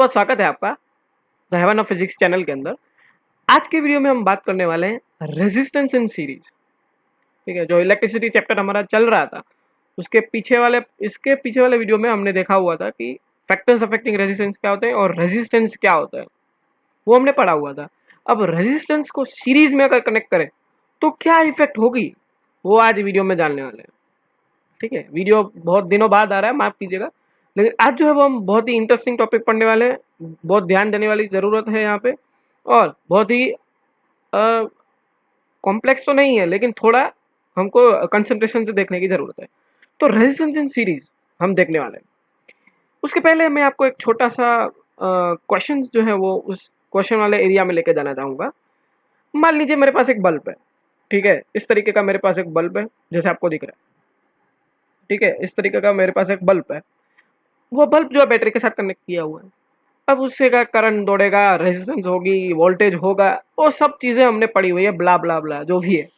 बहुत स्वागत है आपका the haven of physics channel के अंदर। आज के वीडियो में हम बात करने वाले हैं रेजिस्टेंस इन सीरीज। ठीक है, जो इलेक्ट्रिसिटी चैप्टर हमारा चल रहा था इसके पीछे वाले वीडियो में हमने देखा हुआ था कि फैक्टर्स अफेक्टिंग रेजिस्टेंस क्या होते हैं और रेजिस्टेंस क्या होता है, वो हमने पढ़ा हुआ था। अब रेजिस्टेंस को सीरीज में अगर कनेक्ट करें तो क्या इफेक्ट होगी, वो आज वीडियो में जानने वाले हैं। ठीक है, वीडियो बहुत दिनों बाद आ रहा है, माफ कीजिएगा, लेकिन आज जो है वो हम बहुत ही इंटरेस्टिंग टॉपिक पढ़ने वाले हैं। बहुत ध्यान देने वाली ज़रूरत है यहाँ पे, और बहुत ही कॉम्प्लेक्स तो नहीं है, लेकिन थोड़ा हमको कंसंट्रेशन से देखने की ज़रूरत है। तो रेजिस्टेंस इन सीरीज हम देखने वाले हैं। उसके पहले मैं आपको एक छोटा सा क्वेश्चन जो है वो उस क्वेश्चन वाले एरिया में लेके जाना चाहूँगा। मान लीजिए मेरे पास एक बल्ब है, ठीक है, इस तरीके का मेरे पास एक बल्ब है जैसे आपको दिख रहा है। ठीक है, इस तरीके का मेरे पास एक बल्ब है। वो बल्ब जो है बैटरी के साथ कनेक्ट किया हुआ है। अब उससे का करंट दौड़ेगा, रेजिस्टेंस होगी, वोल्टेज होगा, वो सब चीजें हमने पढ़ी हुई है, ब्ला ब्ला ब्ला जो भी है।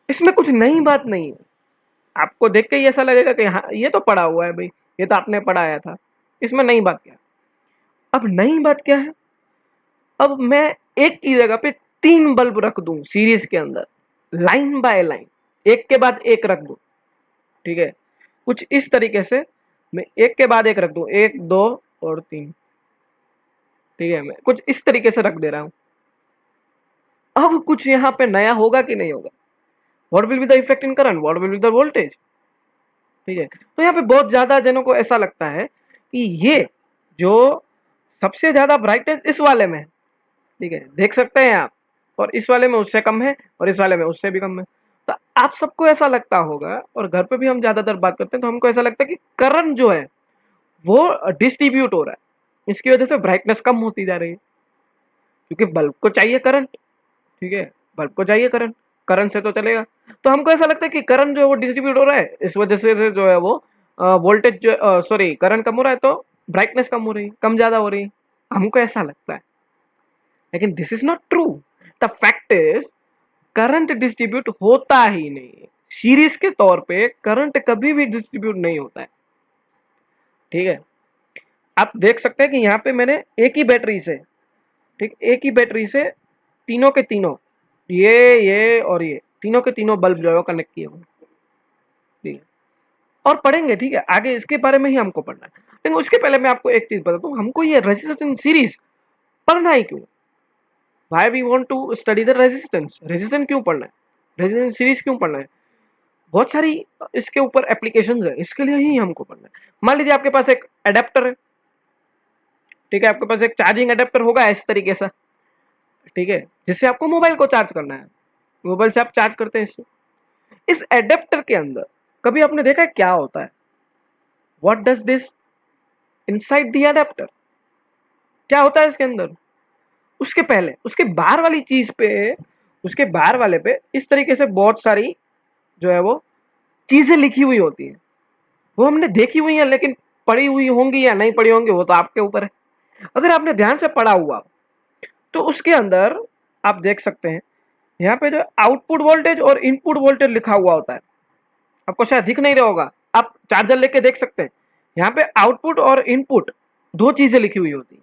इसमें कुछ नई बात नहीं है। आपको देख के ही ऐसा लगेगा कि हाँ ये तो पढ़ा हुआ है भाई, ये तो आपने पढ़ाया था, इसमें नई बात क्या है। अब नई बात क्या है, अब मैं एक की जगह पे 3 बल्ब रख दूं सीरीज के अंदर, लाइन बाय लाइन, एक के बाद एक रख दूं। ठीक है, कुछ इस तरीके से मैं एक के बाद एक रख दूं, 1 2 और 3। ठीक है, मैं कुछ इस तरीके से रख दे रहा हूं। अब कुछ यहाँ पे नया होगा कि नहीं होगा? What will be the effect in current, what will be the voltage? ठीक है, तो यहाँ पे बहुत ज्यादा जनों को ऐसा लगता है कि ये जो सबसे ज्यादा ब्राइटनेस इस वाले में है, ठीक है, देख सकते हैं आप, और इस वाले में उससे कम है, और इस वाले में उससे भी कम है। तो आप सबको ऐसा लगता होगा, और घर पे भी हम ज्यादातर बात करते हैं तो हमको ऐसा लगता है कि करंट जो है वो डिस्ट्रीब्यूट हो रहा है, इसकी वजह से ब्राइटनेस कम होती जा रही है, क्योंकि बल्ब को चाहिए करंट। ठीक है, बल्ब को चाहिए करंट, करंट से तो चलेगा। तो हमको ऐसा लगता है कि करंट जो है वो डिस्ट्रीब्यूट हो रहा है, इस वजह से जो है वो वोल्टेज जो सॉरी करंट कम हो रहा है, तो ब्राइटनेस कम हो रही है, कम ज्यादा हो रही है, हमको ऐसा लगता है। लेकिन this is not true. The fact is current distribute होता ही नहीं है। सीरीज के तौर पे करंट कभी भी डिस्ट्रीब्यूट नहीं होता है। ठीक है, आप देख सकते हैं कि यहाँ पे मैंने एक ही बैटरी से, ठीक, एक ही बैटरी से तीनों के तीनों, ये और ये तीनों के तीनों बल्ब जो है वो कनेक्ट किए हुए। ठीक है, और पढ़ेंगे, ठीक है, आगे इसके बारे में ही हमको पढ़ना है। लेकिन उसके पहले मैं आपको एक चीज बताता हूँ, हमको ये रेजिस्टेंस इन सीरीज पढ़ना ही क्यों? Why we want to study the resistance, resistance क्यों पढ़ना है, रेजिस्टेंस सीरीज क्यों पढ़ना है? बहुत सारी इसके ऊपर एप्लीकेशंस है, इसके लिए ही हमको पढ़ना है। मान लीजिए आपके पास एक अडेप्टर है, ठीक है, आपके पास एक चार्जिंग अडेप्टर होगा इस तरीके से, ठीक है, जिससे आपको मोबाइल को चार्ज करना है, मोबाइल से आप चार्ज करते हैं इससे। इस एडेप्टर के अंदर कभी आपने देखा है क्या होता है? What does this inside the adapter, क्या होता है इसके अंदर? उसके पहले उसके बाहर वाली चीज पे, उसके बाहर वाले पे इस तरीके से बहुत सारी जो है वो चीजें लिखी हुई होती है, वो हमने देखी हुई है, लेकिन पढ़ी हुई होंगी या नहीं पढ़ी होंगी वो तो आपके ऊपर है। अगर आपने ध्यान से पढ़ा हुआ तो उसके अंदर आप देख सकते हैं, यहाँ पे जो आउटपुट वोल्टेज और इनपुट वोल्टेज लिखा हुआ होता है, आपको शायद दिख नहीं रहा होगा, आप चार्जर लेके देख सकते हैं, यहाँ पे आउटपुट और इनपुट दो चीजें लिखी हुई होती है।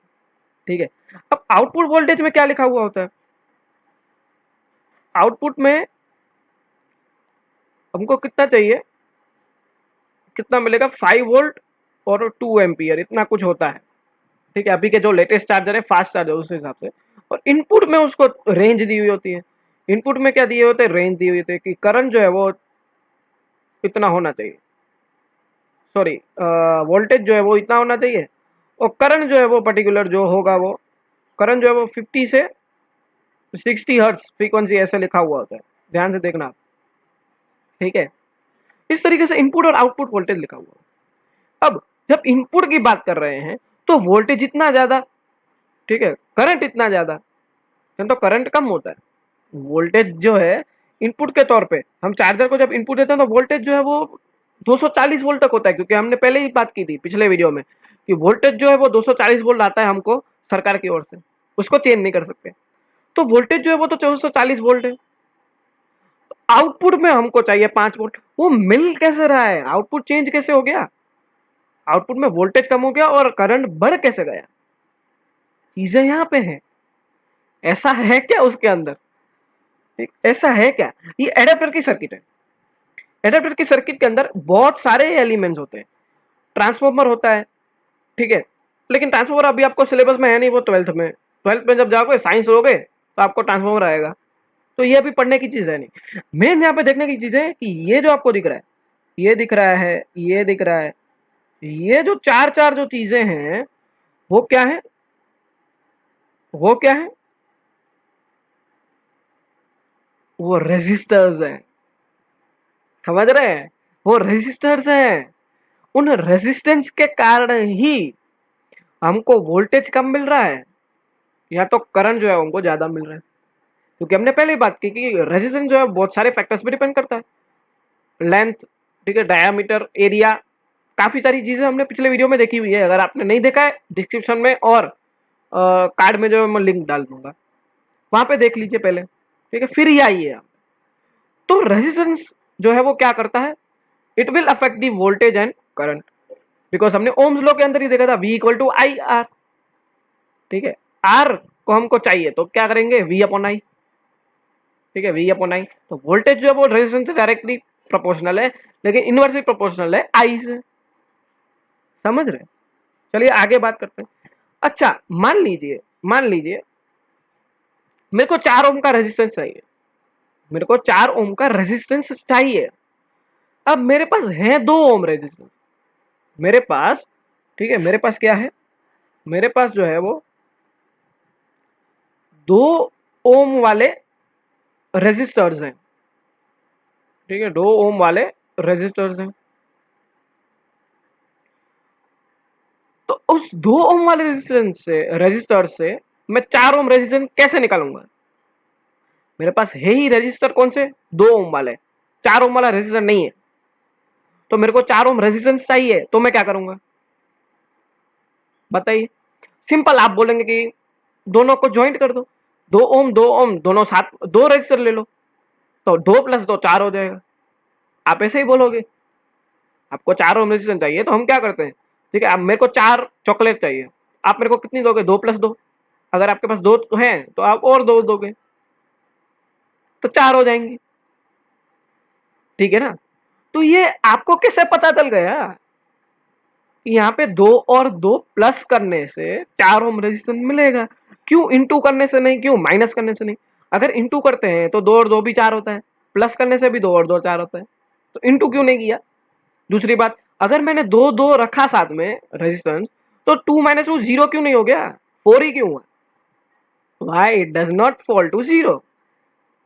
ठीक है, अब आउटपुट वोल्टेज में क्या लिखा हुआ होता है? आउटपुट में हमको कितना चाहिए, कितना मिलेगा, 5 वोल्ट और 2 एम्पियर, इतना कुछ होता है। ठीक है, अभी के जो लेटेस्ट चार्जर है, फास्ट चार्जर, उस हिसाब से। और इनपुट में उसको रेंज दी हुई होती है। इनपुट में क्या दिए होते हैं? रेंज दी हुई होती है कि करंट जो है वो इतना होना चाहिए, सॉरी वोल्टेज जो है वो इतना होना चाहिए, और करंट जो है वो पर्टिकुलर जो होगा, वो करंट जो है वो 50 से 60 हर्ट्ज फ्रीक्वेंसी ऐसे लिखा हुआ होता है, ध्यान से देखना आप। ठीक है, इस तरीके से इनपुट और आउटपुट वोल्टेज लिखा हुआ है। अब जब इनपुट की बात कर रहे हैं तो वोल्टेज इतना ज्यादा, ठीक है, करंट इतना ज्यादा, तो करंट कम होता है। वोल्टेज जो है इनपुट के तौर पे, हम चार्जर को जब इनपुट देते हैं तो वोल्टेज जो है वो 240 वोल्ट तक होता है, क्योंकि हमने पहले ही बात की थी पिछले वीडियो में कि वोल्टेज जो है वो 240 वोल्ट आता है हमको सरकार की ओर से, उसको चेंज नहीं कर सकते। तो वोल्टेज जो है वो तो 240 वोल्ट है। आउटपुट में हमको चाहिए 5 वोल्ट, वो मिल कैसे रहा है? आउटपुट चेंज कैसे हो गया? आउटपुट में वोल्टेज कम हो गया और करंट बढ़ कैसे गया? चीजें यहाँ पे हैं, ऐसा है क्या उसके अंदर? ठीक, ऐसा है क्या? ये एडाप्टर की सर्किट है। एडाप्टर की सर्किट के अंदर बहुत सारे एलिमेंट्स होते हैं। ट्रांसफॉर्मर होता है, ठीक है, लेकिन ट्रांसफॉर्मर अभी आपको सिलेबस में है नहीं, वो ट्वेल्थ में जब जाओगे साइंस लोगे तो आपको ट्रांसफॉर्मर आएगा, तो ये अभी पढ़ने की चीज है नहीं। मेन यहाँ पे देखने की चीज है कि ये जो आपको दिख रहा है, ये दिख रहा है, ये दिख रहा है, ये जो चार चार जो चीजें हैं वो क्या है? वो क्या है? वो रेजिस्टर्स हैं। समझ रहे हैं? वो रेजिस्टर्स हैं। उन रेजिस्टेंस के कारण ही हमको वोल्टेज कम मिल रहा है, या तो करंट जो है हमको ज्यादा मिल रहा है। क्योंकि हमने पहले ही बात की कि रेजिस्टेंस जो है बहुत सारे फैक्टर्स पे डिपेंड करता है। लेंथ, ठीक है, डायामीटर, एरिया, काफी सारी चीजें हमने पिछले वीडियो में देखी हुई है। अगर आपने नहीं देखा है, डिस्क्रिप्शन में और कार्ड में जो मैं लिंक डाल दूंगा, वहां पे देख लीजिए पहले, ठीक है, फिर ही आइए आप। तो रेजिस्टेंस जो है वो क्या करता है? It will affect the voltage and current, because हमने ओम्स लॉ के अंदर ही देखा था, V equal to I R. ठीक है, आर को हमको चाहिए तो क्या करेंगे? V upon I. ठीक है, V अपॉन आई। तो वोल्टेज जो है वो रेजिस्टेंस से डायरेक्टली प्रोपोर्शनल है, लेकिन इनवर्सली प्रोपोर्शनल है आई से। समझ रहे? चलिए आगे बात करते हैं। अच्छा, मान लीजिए मेरे को 4 ओम का रेजिस्टेंस चाहिए, मेरे को 4 ओम का रेजिस्टेंस चाहिए। अब मेरे पास है 2 ओम रेजिस्टेंस मेरे पास, ठीक है, मेरे पास क्या है? मेरे पास जो है वो 2 ओम वाले रेजिस्टर्स हैं। ठीक है, 2 ओम वाले रेजिस्टर्स हैं। तो उस 2 ओम वाले रेजिस्टर से मैं 4 ओम रेजिस्टेंस कैसे निकालूंगा? मेरे पास है ही रेजिस्टर कौन से? 2 ओम वाले, 4 ओम वाला रेजिस्टर नहीं है। तो मेरे को 4 ओम रेजिस्टेंस चाहिए, तो मैं क्या करूंगा बताइए? सिंपल, आप बोलेंगे कि दोनों को ज्वाइंट कर दो, 2 ओम दोनों साथ, 2 रेजिस्टर ले लो, तो 2 प्लस 2 4 हो जाएगा। आप ऐसे ही बोलोगे। आपको 4 ओम रेजिस्टेंस चाहिए तो हम क्या करते हैं, ठीक है, अब मेरे को 4 चॉकलेट चाहिए, आप मेरे को कितनी दोगे? 2 प्लस 2। अगर आपके पास 2 है तो आप और 2 दोगे, तो 4 हो जाएंगे। ठीक है ना? तो ये आपको कैसे पता चल गया कि यहाँ पे 2 और 2 प्लस करने से 4 ओम रेजिस्टेंस मिलेगा? क्यों इंटू करने से नहीं, क्यों माइनस करने से नहीं? अगर इंटू करते हैं तो 2 और 2 भी 4 होता है, प्लस करने से भी 2 और 2 4 होता है, तो इंटू क्यों नहीं किया? दूसरी बात, अगर मैंने 2 2 रखा साथ में रेजिस्टेंस, तो 2 माइनस 2 जीरो क्यों नहीं हो गया? 4 ही क्यों हुआ? Why it does not fall to 0?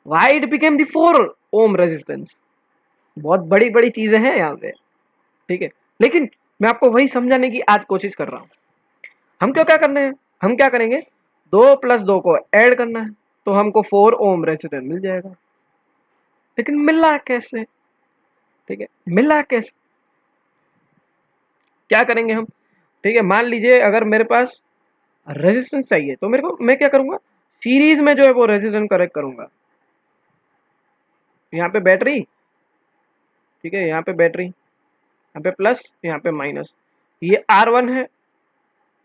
Why it became the 4 ohm resistance? बहुत बड़ी बड़ी चीजें हैं यहाँ पे, ठीक है, लेकिन मैं आपको वही समझाने की आज कोशिश कर रहा हूँ। हम क्यों क्या करने हैं, हम क्या करेंगे, 2 प्लस 2 को ऐड करना है, तो हमको 4 ओम रेजिस्टेंस मिल जाएगा। लेकिन मिला कैसे? ठीक है, मिला कैसे? क्या करेंगे हम? ठीक है, मान लीजिए अगर मेरे पास रेजिस्टेंस चाहिए तो मेरे को, मैं क्या करूंगा, सीरीज में जो है वो रेजिस्टेंस करेक्ट करूंगा। यहाँ पे बैटरी, ठीक है, यहाँ पे बैटरी, यहाँ पे प्लस, यहाँ पे माइनस, ये R1 है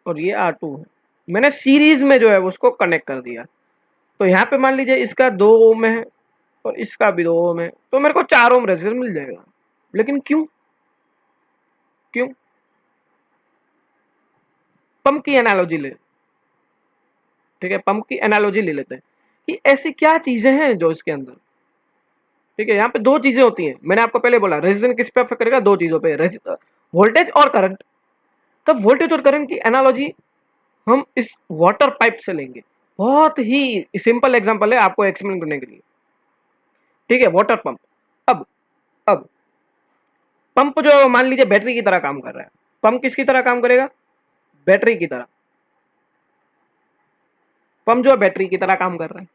और ये R2 है। मैंने सीरीज में जो है उसको कनेक्ट कर दिया। तो यहाँ पे मान लीजिए इसका 2 ओम है और इसका भी 2 ओम है, तो मेरे को 4 ओम रेजिस्टेंस मिल जाएगा। लेकिन क्यों? क्यों? पंप की एनालॉजी ले, ठीक है, पंप की एनालॉजी ले लेते हैं कि ऐसी क्या चीजें हैं जो इसके अंदर, ठीक है, यहाँ पे 2 चीजें होती हैं। मैंने आपको पहले बोला रेजिस्टेंस किस पे अफेक्ट करेगा? 2 चीजों पे, वोल्टेज और करंट। तब वोल्टेज और करंट की एनालॉजी हम इस वाटर पाइप से लेंगे। बहुत ही सिंपल एग्जांपल है आपको एक्सप्लेन करने के लिए, ठीक है, वाटर पंप। अब पंप जो है मान लीजिए बैटरी की तरह काम कर रहा है। पंप किसकी तरह काम करेगा? बैटरी की तरह। पंप जो है बैटरी की तरह काम कर रहा है,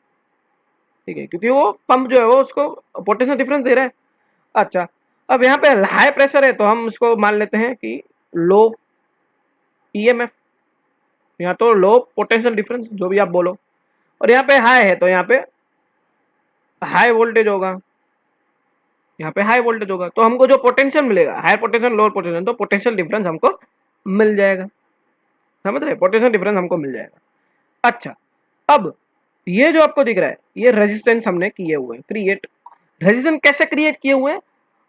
ठीक है, क्योंकि वो पंप जो है वो उसको पोटेंशियल डिफरेंस दे रहा है। अच्छा, अब यहाँ पे हाई प्रेशर है तो हम उसको मान लेते हैं कि लो ईएमएफ, यहाँ तो लो पोटेंशियल डिफरेंस, जो भी आप बोलो, और यहाँ पे हाई है तो यहाँ पे हाई वोल्टेज होगा, यहाँ पे हाई वोल्टेज होगा। तो हमको जो पोटेंशियल मिलेगा, हाई पोटेंशियल लोअर पोटेंशियल, तो पोटेंशियल डिफरेंस हमको मिल जाएगा। समझ रहे? पोटेंशियल डिफरेंस हमको मिल जाएगा। अच्छा, अब ये जो आपको दिख रहा है ये रेजिस्टेंस हमने किए हुए हैं, क्रिएट। रेजिस्टेंस कैसे क्रिएट किए हुए हैं?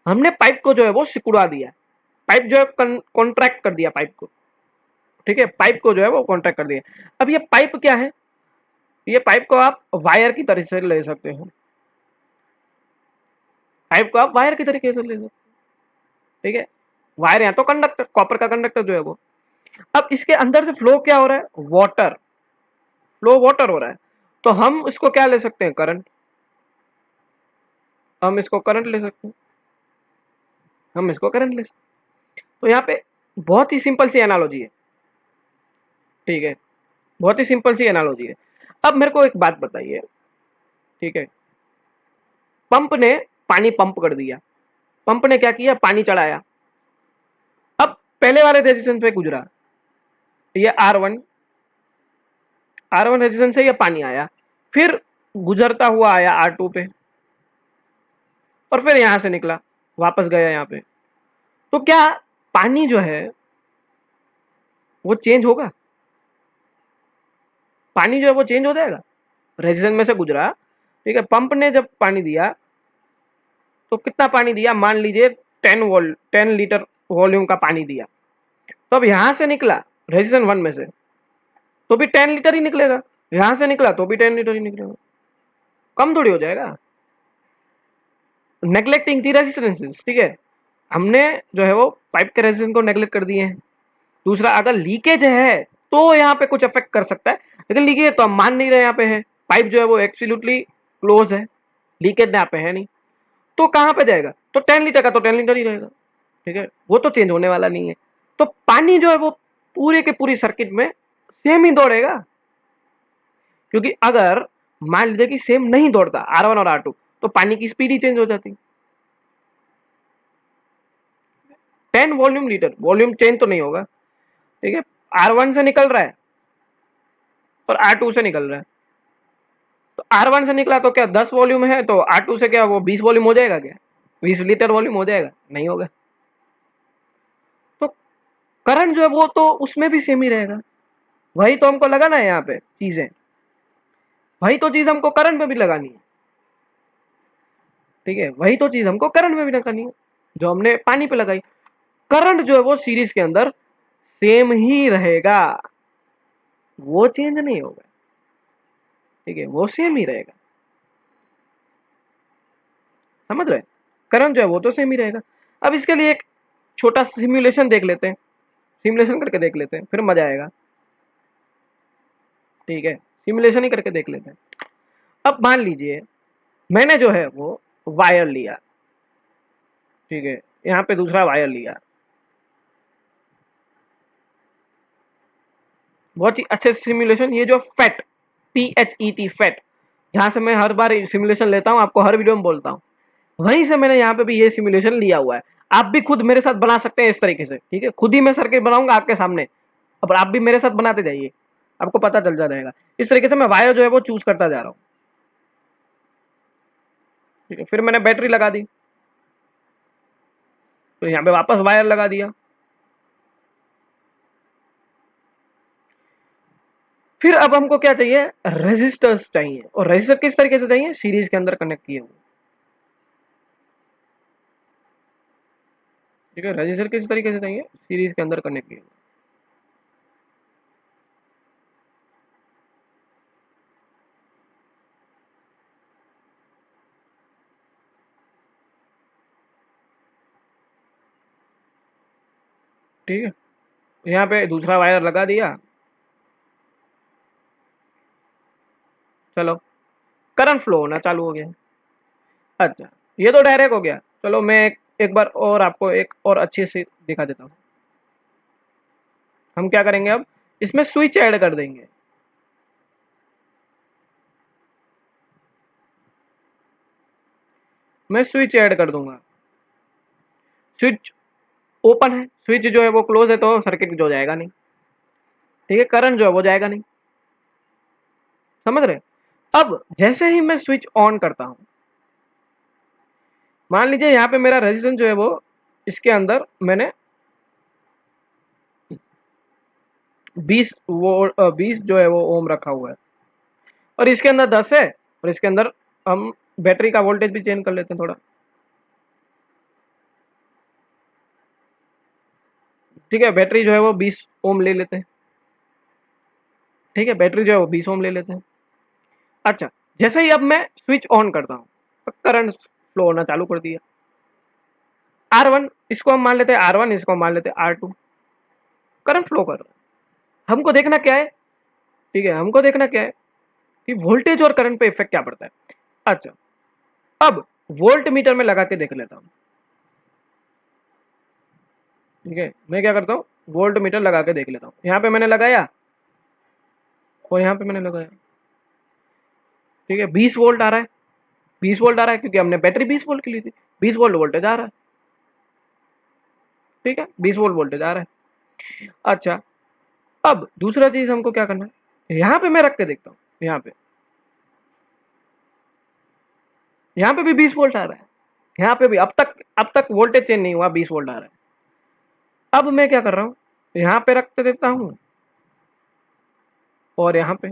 हमने पाइप को जो है वो सिकुड़ा दिया, पाइप जो है कॉन्ट्रैक्ट कर दिया पाइप को, ठीक है, पाइप को जो है वो कॉन्ट्रैक्ट कर दिया। अब ये पाइप क्या है? ये पाइप को आप वायर की तरह से ले सकते हो, पाइप को आप वायर की तरीके से ले सकते हो, ठीक है। वायर या तो कंडक्टर, कॉपर का कंडक्टर जो है वो। अब इसके अंदर से फ्लो क्या हो रहा है? वाटर, फ्लो वाटर हो रहा है, तो हम इसको क्या ले सकते हैं? करंट। हम इसको करंट ले सकते हैं, हम इसको करंट ले सकते हैं। तो यहाँ पे बहुत ही सिंपल सी एनालॉजी है, ठीक है, बहुत ही सिंपल सी एनालॉजी है। अब मेरे को एक बात बताइए, ठीक है, पंप ने पानी पंप कर दिया, पंप ने क्या किया? पानी चढ़ाया। अब पहले वाले रेजिस्टेंस पे गुजरा, ये R1 रेजिस्टेंस से ये पानी आया, फिर गुजरता हुआ आया R2 पे, और फिर यहां से निकला, वापस गया यहाँ पे। तो क्या पानी जो है वो चेंज होगा? पानी जो है वो चेंज हो जाएगा? रेजिस्टेंस में से गुजरा, ठीक है, पंप ने जब पानी दिया तो कितना पानी दिया? मान लीजिए 10 लीटर वॉल्यूम का पानी दिया, तो अब यहां से निकला रेजिस्टेंस 1 में से तो भी 10 लीटर ही निकलेगा, यहां से निकला तो भी 10 लीटर ही निकलेगा, कम थोड़ी हो जाएगा। नेग्लेक्टिंग दी रेजिस्टेंसेस, ठीक है, हमने जो है वो पाइप के रेजिस्टेंस को नेग्लेक्ट कर दिए हैं। दूसरा, अगर लीकेज है तो यहाँ पे कुछ अफेक्ट कर सकता है, लेकिन लीकेज तो हम मान नहीं रहे, यहाँ पे है पाइप जो है वो एब्सोल्युटली क्लोज है, लीकेज यहाँ पे है नहीं, तो कहाँ पे जाएगा? तो 10 लीटर का तो 10 लीटर ही रहेगा, ठीक है, वो तो चेंज होने वाला नहीं है। तो पानी जो है वो पूरे के पूरी सर्किट में सेम ही दौड़ेगा, क्योंकि अगर मान लीजिए कि सेम नहीं दौड़ता R1 और R2, तो पानी की स्पीड ही चेंज हो जाती। 10 वॉल्यूम लीटर, वॉल्यूम चेंज तो नहीं होगा, ठीक है, R1 से निकल रहा है और R2 से निकल रहा है, तो R1 से निकला तो क्या 10 वॉल्यूम है, तो R2 से क्या वो 20 वॉल्यूम हो जाएगा? क्या 20 लीटर वॉल्यूम हो जाएगा? नहीं होगा। तो करंट जो है वो तो उसमें भी सेम ही रहेगा, वही तो हमको लगाना है यहाँ पे चीजें, वही तो चीज हमको करंट में भी लगानी है, ठीक है, वही तो चीज हमको करंट में भी लगानी है जो हमने पानी पे लगाई। करंट जो है वो सीरीज के अंदर सेम ही रहेगा, वो चेंज नहीं होगा, ठीक है, वो सेम ही रहेगा, समझ रहे? करंट जो है वो तो सेम ही रहेगा। अब इसके लिए एक छोटा सिमुलेशन देख लेते हैं, सिमुलेशन करके देख लेते हैं, फिर मजा आएगा, ठीक है, सिमुलेशन ही करके देख लेते हैं। अब मान लीजिए मैंने जो है वो वायर लिया, ठीक है, यहाँ पे दूसरा वायर लिया, बहुत ही अच्छे सिमुलेशन, ये जो फैट, PHET फैट, जहां से मैं हर बार सिमुलेशन लेता हूँ, आपको हर वीडियो में बोलता हूँ, वहीं से मैंने यहाँ पे भी ये सिमुलेशन लिया हुआ है। आप भी खुद मेरे साथ बना सकते हैं इस तरीके से, ठीक है, खुद ही मैं सर्किट बनाऊंगा आपके सामने, अब आप भी मेरे साथ बनाते जाइए, आपको पता चल जाएगा। इस तरीके से मैं वायर जो है वो चूज करता जा रहा हूँ, ठीक है, फिर मैंने बैटरी लगा दी, तो यहाँ पे वापस वायर लगा दिया, फिर अब हमको क्या चाहिए? रेजिस्टर्स चाहिए, और रेजिस्टर किस तरीके से चाहिए? सीरीज के अंदर कनेक्ट किए हुए, ठीक है, रजिस्टर किस तरीके से चाहिए? सीरीज के अंदर कनेक्ट किए, ठीक है, यहाँ पे दूसरा वायर लगा दिया, चलो करंट फ्लो होना चालू हो गया। अच्छा, ये तो डायरेक्ट हो गया, चलो मैं एक बार और आपको एक और अच्छे से दिखा देता हूँ। हम क्या करेंगे अब? इसमें स्विच ऐड कर देंगे, मैं स्विच ऐड कर दूंगा, स्विच ओपन है, स्विच जो है वो क्लोज है, तो सर्किट जो जाएगा नहीं, ठीक है, करंट जो है वो जाएगा नहीं, समझ रहे? अब जैसे ही मैं स्विच ऑन करता हूं, मान लीजिए यहाँ पे मेरा रेजिस्टेंस जो है वो इसके अंदर मैंने 20 जो है वो ओम रखा हुआ है, और इसके अंदर 10 है, और इसके अंदर हम बैटरी का वोल्टेज भी चेंज कर लेते हैं थोड़ा। ठीक है, बैटरी जो है वो 20 ओम ले लेते हैं। ठीक है, बैटरी जो है वो 20 ओम ले लेते हैं। अच्छा, जैसे ही अब मैं स्विच ऑन करता हूँ तो करंट फ्लो होना चालू कर दिया। R1 इसको हम मान लेते हैं R1, इसको हम मान लेते हैं R2। करंट फ्लो कर रहा है। हमको देखना क्या है? ठीक है, हमको देखना क्या है कि वोल्टेज और करंट पे इफेक्ट क्या पड़ता है। अच्छा, अब वोल्ट मीटर में लगा के देख लेता हूँ। ठीक है, मैं क्या करता हूँ, वोल्ट मीटर लगा के देख लेता हूँ। यहाँ पे मैंने लगाया और यहाँ पे मैंने लगाया। ठीक है, 20 वोल्ट आ रहा है, 20 वोल्ट आ रहा है क्योंकि हमने बैटरी 20 वोल्ट की ली थी। 20 वोल्ट वोल्टेज आ रहा है। ठीक है, 20 वोल्ट वोल्टेज आ रहा है। अच्छा, अब दूसरा चीज हमको क्या करना है, यहाँ पे मैं रख के देखता हूँ। यहाँ पे भी 20 वोल्ट आ रहा है। यहाँ पे भी अब तक वोल्टेज चेंज नहीं हुआ, 20 वोल्ट आ रहा है। अब मैं क्या कर रहा हूँ, यहाँ पे रख के देता हूँ और यहाँ पे।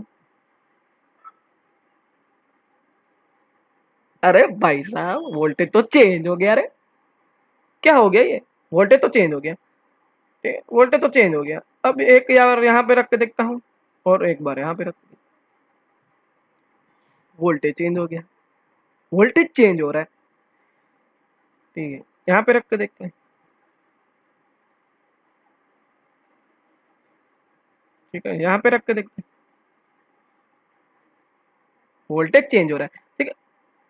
अरे भाई साहब, वोल्टेज तो चेंज हो गया। अरे क्या हो गया ये, वोल्टेज तो चेंज हो गया। वोल्टेज तो चेंज हो गया। अब एक यार यहाँ पे रख के देखता हूँ और एक बार यहाँ पे रख, वोल्टेज चेंज हो गया। वोल्टेज चेंज हो रहा है। ठीक है, यहाँ पे रख के देखते हैं। ठीक है, यहाँ पे रख के देखते हैं, वोल्टेज चेंज हो रहा है। ठीक है,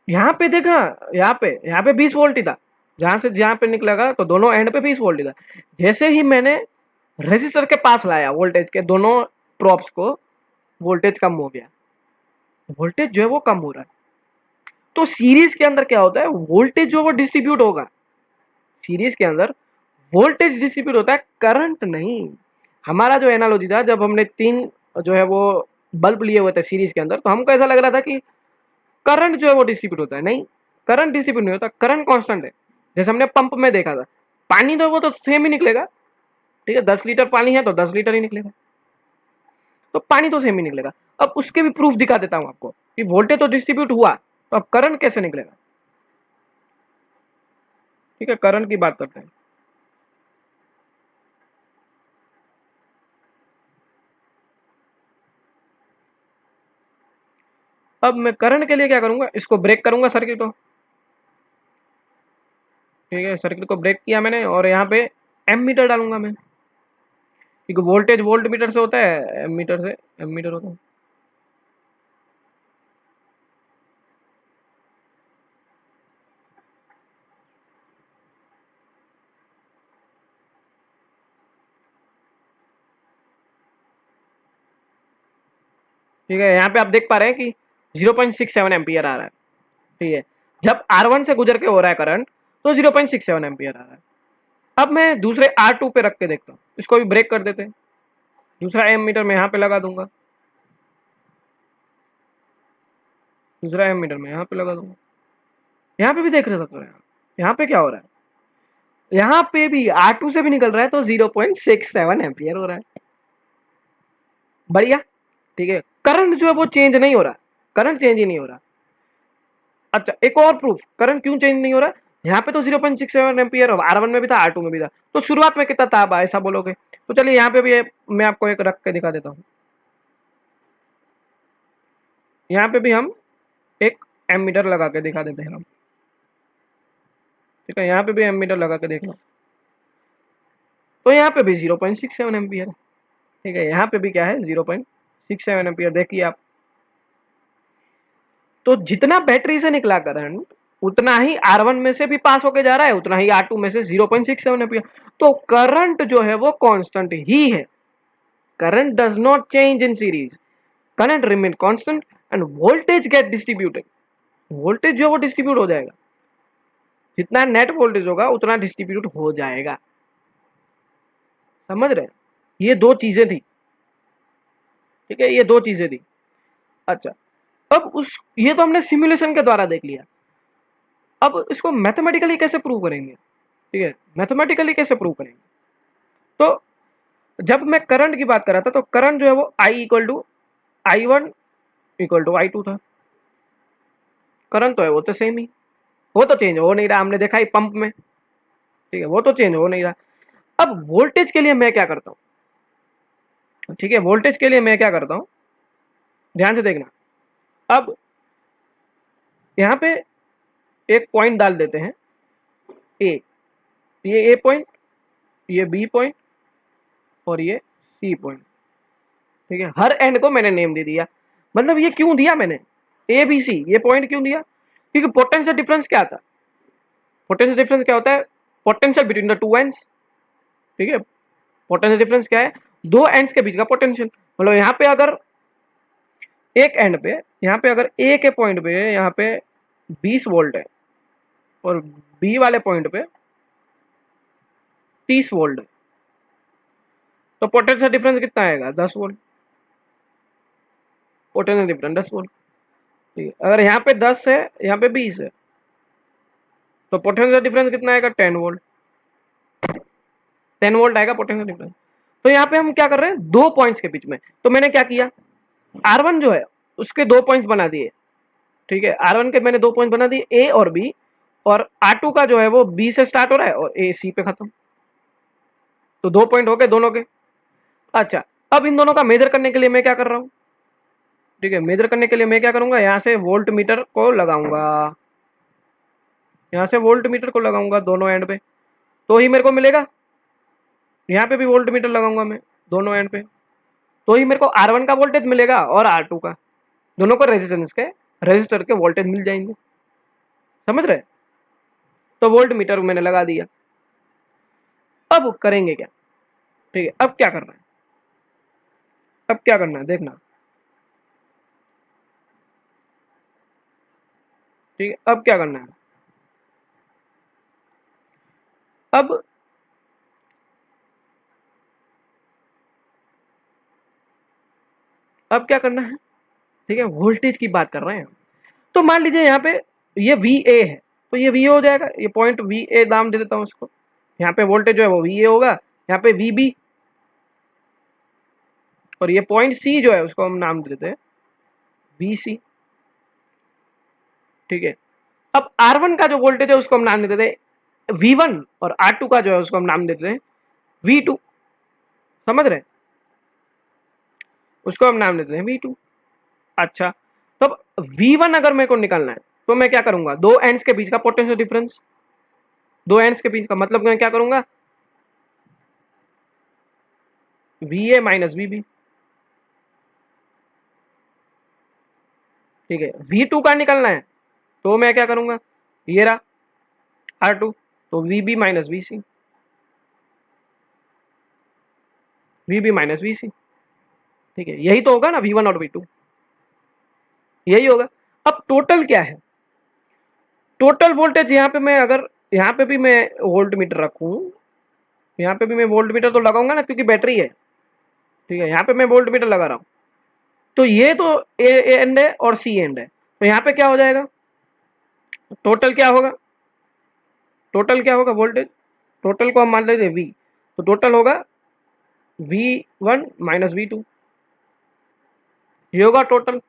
यहाँ पे देखा, यहाँ पे 20 वोल्ट ही था। जहां से जहां पे निकलेगा तो दोनों एंड पे 20 वोल्ट ही था। जैसे ही मैंने रेजिस्टर के पास लाया वोल्टेज के दोनों प्रोप्स को, वोल्टेज कम हो गया। वोल्टेज जो है वो कम हो रहा है। तो सीरीज के अंदर क्या होता है, वोल्टेज जो है वो डिस्ट्रीब्यूट होगा। सीरीज के अंदर वोल्टेज डिस्ट्रीब्यूट होता है, करंट नहीं। हमारा जो एनालॉजी था, जब हमने 3 जो है वो बल्ब लिए हुए थे सीरीज के अंदर, तो हमको ऐसा लग रहा था कि करंट जो है वो डिस्ट्रीब्यूट होता है। नहीं, करंट डिस्ट्रीब्यूट नहीं होता, करंट कांस्टेंट है। जैसे हमने पंप में देखा था, पानी तो वो तो सेम ही निकलेगा। ठीक है, 10 लीटर पानी है तो 10 लीटर ही निकलेगा, तो पानी तो सेम ही निकलेगा। अब उसके भी प्रूफ दिखा देता हूं आपको कि वोल्टेज तो डिस्ट्रीब्यूट हुआ, तो अब करंट कैसे निकलेगा। ठीक है, करंट की बात करते हैं। अब मैं करंट के लिए क्या करूंगा, इसको ब्रेक करूंगा सर्किट को। ठीक है, सर्किट को ब्रेक किया मैंने और यहाँ पे एम मीटर डालूंगा मैं, क्योंकि वोल्टेज वोल्ट मीटर से होता है, एम मीटर से एम मीटर होता है। ठीक है, यहाँ पे आप देख पा रहे हैं कि 0.67 एम्पियर आ रहा है। ठीक है, जब R1 से गुजर के हो रहा है करंट, तो 0.67 एम्पियर आ रहा है। अब मैं दूसरे R2 पे रख के देखता हूँ, इसको भी ब्रेक कर देते हैं। दूसरा एम मीटर मैं यहाँ पे लगा दूंगा, दूसरा एम मीटर मैं यहाँ पे लगा दूंगा। यहाँ पे भी देख रहे सकते हो, यहाँ पे क्या हो रहा है, यहाँ पे भी R2 से भी निकल रहा है, तो 0.67 एम्पियर हो रहा है। बढ़िया। ठीक है, करंट जो है वो चेंज नहीं हो रहा, करंट चेंज ही नहीं हो रहा। अच्छा, एक और प्रूफ, करंट क्यों चेंज नहीं हो रहा, यहाँ पे तो 0.67 एम्पियर R1 में भी था, R2 में भी था, तो शुरुआत में कितना था ऐसा बोलोगे। तो चलिए यहाँ पे भी मैं आपको एक रख के दिखा देता हूँ। यहाँ पे भी हम एक एमीटर लगा के दिखा देते हैं हम। ठीक है, यहाँ पे भी एमीटर लगा के देख लो, तो यहाँ पे भी 0.67 एम्पियर है। ठीक है, यहाँ पे भी क्या है, 0.67 एम्पियर। देखिए आप, तो जितना बैटरी से निकला करंट उतना ही R1 में से भी पास होके जा रहा है, उतना ही R2 में से 0.67 एम्पियर। तो करंट जो है वो कांस्टेंट ही है। Current does not change in series, current remain constant end voltage get distributed. Voltage जो है वो डिस्ट्रीब्यूट हो जाएगा, जितना नेट वोल्टेज होगा उतना डिस्ट्रीब्यूट हो जाएगा। समझ रहे हैं, ये दो चीजें थी। ठीक है, ये दो चीजें थी। अच्छा, अब उस ये तो हमने सिमुलेशन के द्वारा देख लिया। अब इसको मैथमेटिकली कैसे प्रूव करेंगे। ठीक है, मैथमेटिकली कैसे प्रूव करेंगे, तो जब मैं करंट की बात कर रहा था तो करंट जो है वो I equal to I1 equal to I2 था। करंट तो है वो तो सेम ही, वो तो चेंज हो नहीं रहा, हमने देखा ही पंप में, ठीक है, वो तो चेंज हो नहीं रहा। अब वोल्टेज के लिए मैं क्या करता हूँ, ठीक है, वोल्टेज के लिए मैं क्या करता हूँ, ध्यान से देखना। अब यहाँ पे एक पॉइंट डाल देते हैं ए, ये ए पॉइंट, ये बी पॉइंट और ये सी पॉइंट, ठीक है। हर एंड को मैंने नेम दे दिया। मतलब ये क्यों दिया मैंने ए बी सी, ये पॉइंट क्यों दिया, क्योंकि पोटेंशियल डिफरेंस क्या था, पोटेंशियल डिफरेंस क्या होता है, potential between the two ends, ठीक है। पोटेंशियल डिफरेंस क्या है, दो एंड्स के बीच का पोटेंशियल। मतलब यहाँ पे अगर एक एंड पे, यहाँ पे अगर ए के पॉइंट पे यहाँ पे 20 वोल्ट है और बी वाले पॉइंट पे 30 वोल्ट है, तो पोटेंशियल डिफरेंस कितना आएगा, 10 वोल्ट। पोटेंशियल डिफरेंस 10 वोल्ट, ठीक है। अगर यहाँ पे 10 है, यहाँ पे 20 है, तो पोटेंशियल डिफरेंस कितना आएगा, 10 वोल्ट। 10 वोल्ट आएगा पोटेंशियल डिफरेंस। तो यहाँ पे हम क्या कर रहे हैं, दो पॉइंट्स के बीच में, तो मैंने क्या किया, R1 जो है उसके दो पॉइंट्स बना दिए, ठीक है। R1 के मैंने दो पॉइंट बना दिए, ए और बी, और R2 का जो है वो बी से स्टार्ट हो रहा है और ए सी पे खत्म, तो दो पॉइंट हो गए दोनों के। अच्छा, अब इन दोनों का मेजर करने के लिए मैं क्या कर रहा हूँ, ठीक है, मेजर करने के लिए मैं क्या करूंगा, यहाँ से वोल्ट मीटर को लगाऊंगा, यहाँ से वोल्ट मीटर को लगाऊंगा दोनों एंड पे, तो ही मेरे को मिलेगा। यहाँ पे भी वोल्ट मीटर लगाऊंगा मैं दोनों एंड पे, तो ही मेरे को R1 का वोल्टेज मिलेगा और R2 का, दोनों को रेजिस्टेंस के, रेजिस्टर के वोल्टेज मिल जाएंगे, समझ रहे। तो वोल्ट मीटर मैंने लगा दिया। अब करेंगे क्या, ठीक है, अब क्या करना है, अब क्या करना है देखना, ठीक है, अब क्या करना है, अब अब क्या करना है, ठीक है, वोल्टेज की बात कर रहे हैं। तो मान लीजिए यहाँ पे ये वी ए है, तो ये वी ए हो जाएगा, ये पॉइंट वी ए नाम दे देता हूँ इसको। यहाँ पे वोल्टेज जो है वो वी ए होगा, यहाँ पे वी बी, और ये पॉइंट सी जो है उसको हम नाम दे देते हैं वी सी, ठीक है। अब R1 का जो वोल्टेज है उसको हम नाम दे देते हैं V1, और R2 का जो है उसको हम नाम देते हैं V2, समझ रहे हैं, उसको हम नाम देते हैं V2। अच्छा, तो अब V1 अगर मेरे को निकालना है तो मैं क्या करूंगा, दो एंड्स के बीच का पोटेंशियल डिफरेंस, दो एंड्स के बीच का मतलब मैं क्या करूंगा, VA माइनस VB, ठीक है। V2 का निकालना है तो मैं क्या करूंगा, ये रहा R2, तो VB minus VC, VB minus VC, ठीक है। यही तो होगा ना V1 और V2, यही होगा। अब टोटल क्या है, टोटल वोल्टेज यहाँ पे मैं अगर यहाँ पे भी मैं वोल्ट मीटर रखूँ, यहाँ पे भी मैं वोल्ट मीटर तो लगाऊंगा ना, क्योंकि बैटरी है, ठीक है। यहाँ पे मैं वोल्ट मीटर लगा रहा हूँ, तो ये तो ए एंड है और सी एंड है, तो यहाँ पे क्या हो जाएगा, टोटल क्या होगा, टोटल क्या होगा वोल्टेज, टोटल को हम मान लेते वी, तो टोटल होगा V1 माइनस V2, ये होगा टोटल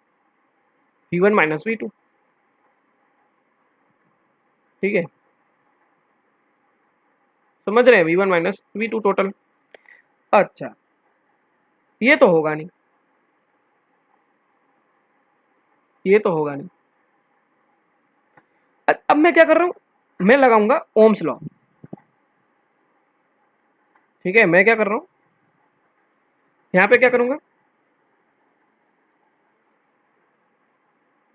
V1 माइनस V2, ठीक है, समझ रहे हैं, V1 माइनस V2 टोटल। अच्छा, ये तो होगा नहीं, ये तो होगा नहीं। अब मैं क्या कर रहा हूँ, मैं लगाऊंगा ओम्स लॉ, ठीक है। मैं क्या कर रहा हूँ, यहाँ पे क्या करूंगा,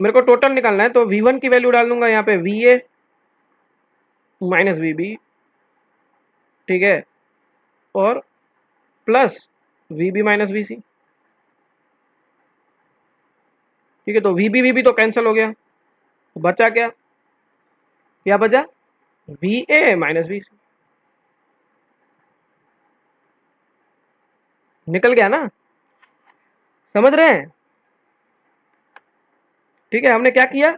मेरे को टोटल निकालना है, तो V1 की वैल्यू डाल दूंगा यहाँ पे VA माइनस VB, ठीक है, और प्लस VB माइनस VC, ठीक है। तो VB तो कैंसिल हो गया, तो बचा क्या, क्या बचा, VA माइनस VC, निकल गया ना, समझ रहे हैं, ठीक है। हमने क्या किया,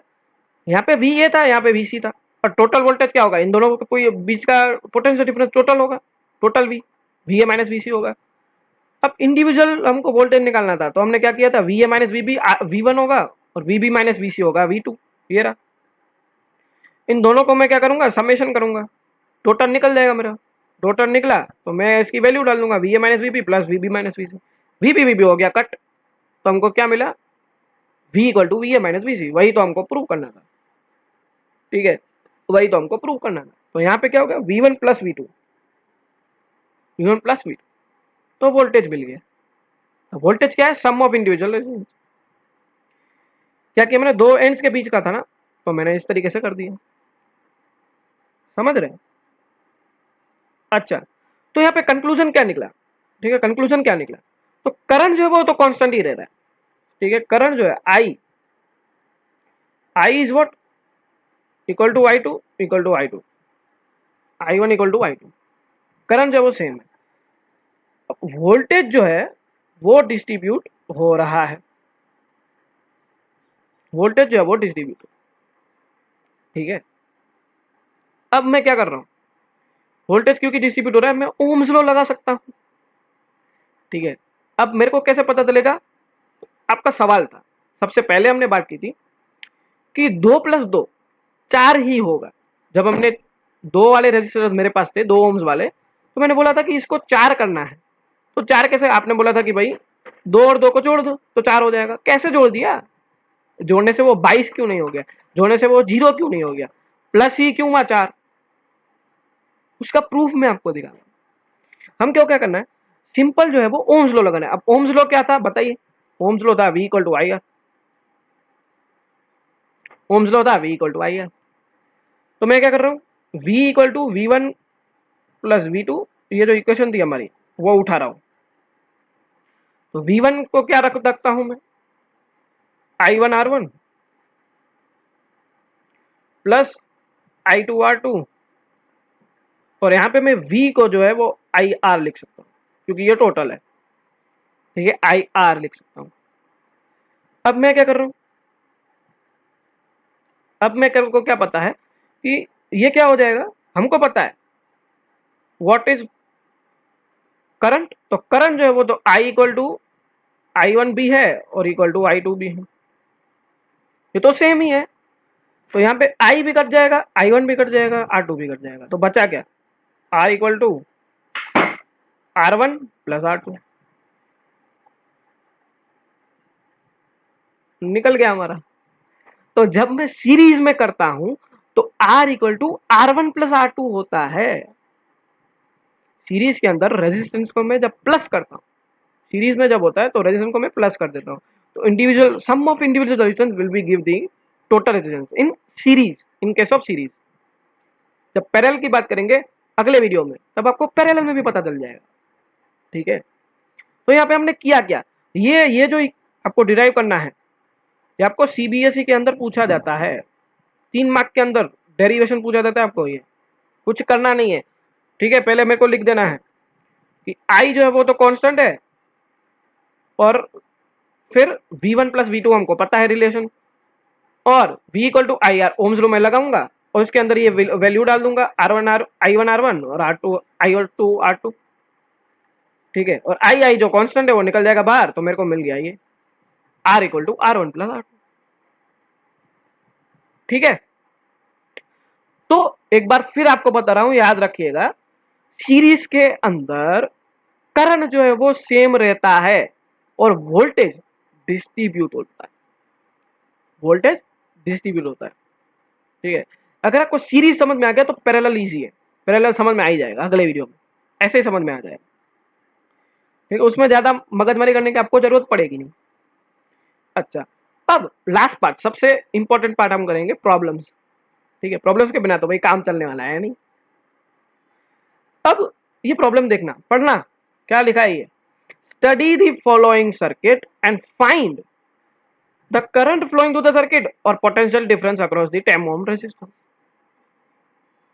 यहाँ पे VA था, यहाँ पे VC था, और टोटल वोल्टेज क्या होगा, इन दोनों को कोई बीच का पोटेंशियल डिफरेंस टोटल होगा, टोटल VA माइनस VC होगा, अब इंडिविजुअल हमको वोल्टेज निकालना था, तो हमने क्या किया था, V A minus V B, V1 होगा और V B minus V C होगा V2, ये रहा। इन दोनों को मैं क्या करूंगा, समेशन करूंगा, टोटल निकल जाएगा मेरा। टोटल निकला तो मैं इसकी वैल्यू डाल दूंगा, V A minus V B plus V B minus V C. V B हो गया कट, तो हमको क्या मिला, V equal to V A minus V C. वही तो हमको प्रूव करना था, ठीक है, वही तो हमको प्रूव करना था। तो यहाँ पे क्या हो गया, V1 plus V2, V1 plus V2, तो वोल्टेज मिल गया। तो वोल्टेज क्या है, सम ऑफ इंडिविजुअल रेजिस्टेंस। क्या कि मैंने दो एंड्स के बीच का था ना, तो मैंने इस तरीके से कर दिया, समझ रहे हैं। अच्छा, तो यहाँ पे कंक्लूजन क्या निकला, ठीक है, कंक्लूजन क्या निकला, तो करंट जो है वो तो कांस्टेंट ही रह रहा है, ठीक है। करंट जो है I is what, equal to I2 equal to I2, I1 equal to I2, current जो है वो सेम है। वोल्टेज जो है वो डिस्ट्रीब्यूट हो रहा है, वोल्टेज जो है वो डिस्ट्रीब्यूट, ठीक है। अब मैं क्या कर रहा हूँ, वोल्टेज क्योंकि डिस्ट्रीब्यूट हो रहा है, मैं ओम्स लॉ लगा सकता हूँ, ठीक है। अब मेरे को कैसे पता चलेगा, आपका सवाल था, सबसे पहले हमने बात की थी कि 2 प्लस 2 4 ही होगा। जब हमने दो वाले रेजिस्टर मेरे पास थे, 2 ओम्स वाले, तो मैंने बोला था कि इसको 4 करना है। तो 4 कैसे, आपने बोला था कि भाई 2 और 2 को जोड़ दो तो 4 हो जाएगा। कैसे जोड़ दिया, जोड़ने से वो 22 क्यों नहीं हो गया, जोड़ने से वो 0 क्यों नहीं हो गया, प्लस ही क्यों हुआ 4, उसका प्रूफ मैं आपको दिखाऊंगा। हम क्यों क्या करना है, सिंपल जो है वो ओम्स लॉ लगाना है। अब ओम्स लॉ क्या था बताइए, ओम्स लॉ था V equal to I R, Ohm's law था V equal to I R. तो मैं क्या कर रहा हूँ, V equal to V1 plus V2, ये जो इक्वेशन थी हमारी वो उठा रहा हूँ। तो V1 को क्या रख सकता हूं मैं, I1 R1 plus I2 R2, और यहाँ पे मैं V को जो है वो IR लिख सकता हूँ, क्योंकि ये टोटल है, ठीक है, IR लिख सकता हूँ। अब मैं क्या कर रहा हूँ, अब मैं को क्या पता है कि ये क्या हो जाएगा, हमको पता है व्हाट इज करंट। तो करंट जो है वो तो I इक्वल टू I1 भी है और इक्वल टू I2 भी है, ये तो सेम ही है। तो यहाँ पे I भी कट जाएगा, I1 भी कट जाएगा, R2 भी कट जाएगा, तो बचा क्या, R equal to R1 plus R2, निकल गया हमारा। तो जब मैं सीरीज में करता हूं तो R equal to R1 plus R2 होता है। सीरीज के अंदर रेजिस्टेंस को मैं जब प्लस करता हूं, सीरीज में जब होता है तो रेजिस्टेंस को मैं प्लस कर देता हूं, तो individual sum of individual resistance will be give the total resistance in series, in case of series. जब पैरेलल की बात करेंगे अगले वीडियो में, तब आपको पैरेलल में भी पता चल जाएगा, ठीक है। तो यहाँ पे हमने किया क्या, ये जो आपको डिराइव करना है, ये आपको सीबीएसई के अंदर पूछा जाता है, 3 मार्क के अंदर डेरिवेशन पूछा जाता है आपको, ये कुछ करना नहीं है, ठीक है। पहले मेरे को लिख देना है कि आई जो है वो तो कांस्टेंट है, और फिर V1 प्लस V2 हमको पता है रिलेशन, और V equal to I R Ohm's law में लगाऊंगा और उसके अंदर ये वैल्यू डाल दूंगा, I1 R1 और I2 R2, ठीक है। और आई जो कांस्टेंट है वो निकल जाएगा बाहर, तो मेरे को मिल गया ये R equal to R1 plus R2, ठीक है। तो एक बार फिर आपको बता रहा हूं, याद रखिएगा, सीरीज के अंदर करंट जो है वो सेम रहता है और वोल्टेज डिस्ट्रीब्यूट होता है, वोल्टेज डिस्ट्रीब्यूट होता है, ठीक है। अगर आपको सीरीज समझ में आ गया तो पैरेलल इजी है, पैरेलल समझ में आ ही जाएगा अगले वीडियो में, ऐसे ही समझ में आ जाएगा, ठीक है, उसमें ज्यादा मगजमारी करने की आपको जरूरत पड़ेगी नहीं। अच्छा, अब लास्ट पार्ट, सबसे इंपॉर्टेंट पार्ट हम करेंगे प्रॉब्लम्स, ठीक है। प्रॉब्लम्स के बिना तो भाई काम चलने वाला है नहीं। अब ये प्रॉब्लम देखना, पढ़ना, क्या लिखा है ये, study the following circuit and find the current flowing through the circuit और potential difference across the 10 ohm resistance,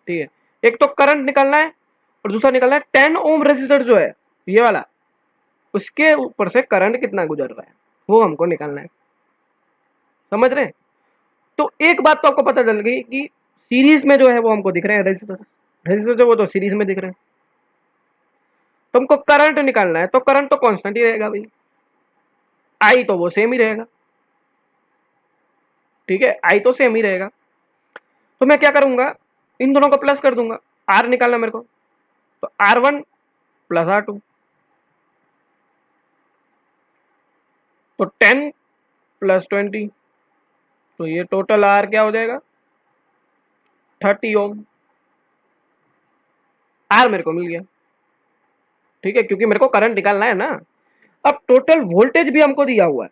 ठीक है। एक तो करंट निकालना है और दूसरा निकालना है 10 ओम रेजिस्टर जो है ये वाला, उसके ऊपर से करंट कितना गुजर रहा है वो हमको निकालना है, समझ रहे हैं। तो एक बात तो आपको पता चल गई कि सीरीज में जो है वो हमको दिख रहे हैं रेजिस्टर, रेजिस्टर जो वो तो सीरीज में दिख रहे हैं। तुमको करंट निकालना है तो करंट तो कांस्टेंट ही रहेगा भाई, आई तो वो सेम ही रहेगा, ठीक है, आई तो सेम ही रहेगा। तो मैं क्या करूंगा, इन दोनों को प्लस कर दूंगा, आर निकालना मेरे को, तो R1 प्लस R2, तो 10 प्लस 20, तो ये टोटल आर क्या हो जाएगा 30 ओम। आर मेरे को मिल गया, ठीक है, क्योंकि मेरे को करंट निकालना है ना। अब टोटल वोल्टेज भी हमको दिया हुआ है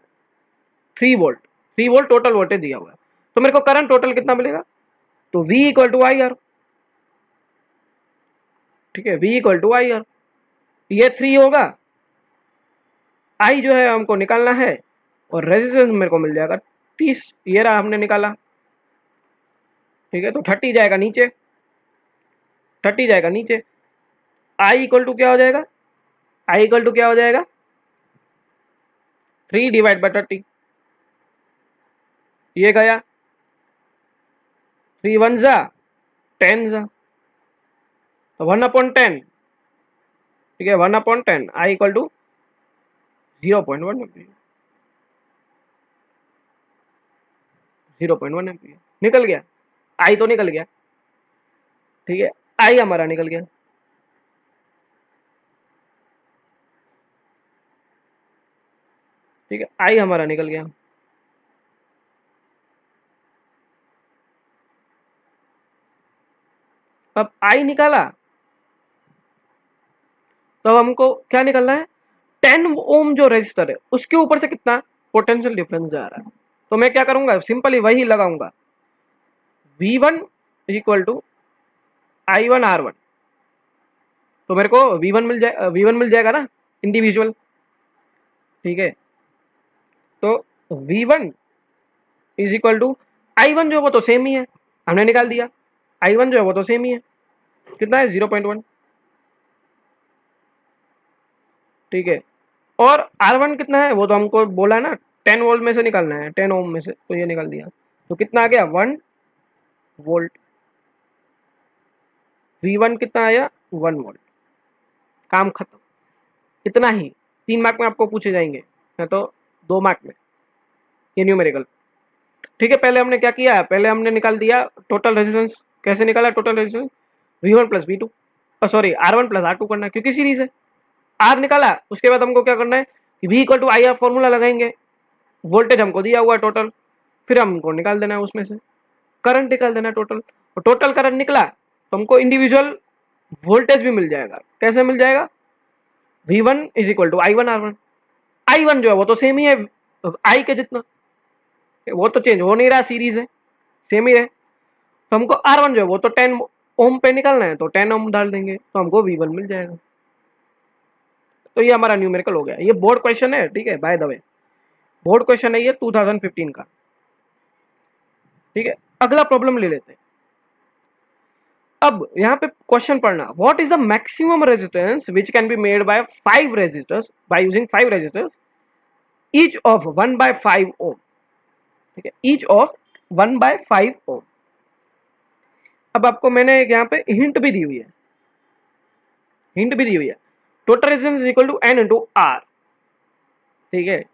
3 वोल्ट, 3 वोल्ट टोटल वोल्टेज दिया हुआ है, तो मेरे को करंट टोटल कितना मिलेगा, तो V equal to I R, ठीक है, V equal to I R, ये 3 होगा, आई जो है हमको निकालना है, और रेजिस्टेंस मेरे को मिल जाएगा 30, ये रहा हमने निकाला, ठीक है, तो 30 जाएगा नीचे, 30 जाएगा नीचे, आई इक्वल टू क्या हो जाएगा, आई इक्वल टू क्या हो जाएगा 3 डिवाइड बाई 30, ये गया 3 1 जा 10 जा, तो 1/10, ठीक है, 1/10, I equal to 0.1 ampere, 0.1 ampere निकल गया, आई तो निकल गया, ठीक है, आई हमारा निकल गया, ठीक है, आई हमारा निकल गया। अब आई निकाला, तो हमको क्या निकलना है, 10 ओम जो रेजिस्टर है उसके ऊपर से कितना पोटेंशियल डिफरेंस जा रहा है, तो मैं क्या करूंगा, सिंपली वही लगाऊंगा, V1 इक्वल टू I1R1, तो मेरे को V1 मिल जाएगा ना इंडिविजुअल, ठीक है, तो V1 is equal to I1 जो है वो तो सेम ही है, हमने निकाल दिया, I1 जो है वो तो सेम ही है, कितना है 0.1, ठीक है, और R1 कितना है वो तो हमको बोला है ना 10 वोल्ट में से निकालना है, 10 ओम में से, तो ये निकाल दिया, तो कितना आ गया 1 वोल्ट, V1 कितना आया 1 वोल्ट, काम खत्म, इतना ही, 3 मार्क में आपको पूछे जाएंगे, या तो 2 मार्क में, ये न्यूमेरिकल, ठीक है। पहले हमने क्या किया, पहले हमने निकाल दिया टोटल रेजिस्टेंस, कैसे निकाला total resistance, V1 plus V2, sorry R1 plus R2 करना है क्योंकि सीरीज है, आर निकाला, उसके बाद हमको क्या करना है कि V equal to I R formula लगाएंगे, वोल्टेज हमको दिया हुआ है टोटल, फिर हमको निकाल देना है उसमें से करंट निकाल देना है टोटल, और टोटल करंट निकला तो हमको इंडिविजुअल वोल्टेज भी मिल जाएगा, कैसे मिल जाएगा, V1 is equal to I1R1, I1 जो है वो तो सेम ही है आई के जितना, वो तो चेंज हो नहीं रहा, सीरीज है, सेम ही है, तो हमको R1 जो है वो तो 10 ओम पे निकालना है, तो 10 ओम डाल देंगे तो हमको V1 मिल जाएगा, तो ये हमारा न्यूमेरिकल हो गया, ये बोर्ड क्वेश्चन है, ठीक है, by the way board question है ये 2015 का, ठीक है। अगला प्रॉब्लम ले लेते हैं, अब यहाँ पे क्वेश्चन पढ़ना, what is the maximum resistance which can be made by 5 resistors by using 5 resistors each of 1/5 ohm, ठीक है, ईच ऑफ 1/5 ओम। अब आपको मैंने यहाँ पे हिंट भी दी हुई है, हिंट भी दी हुई है, total resistance is equal to N into R, ठीक है,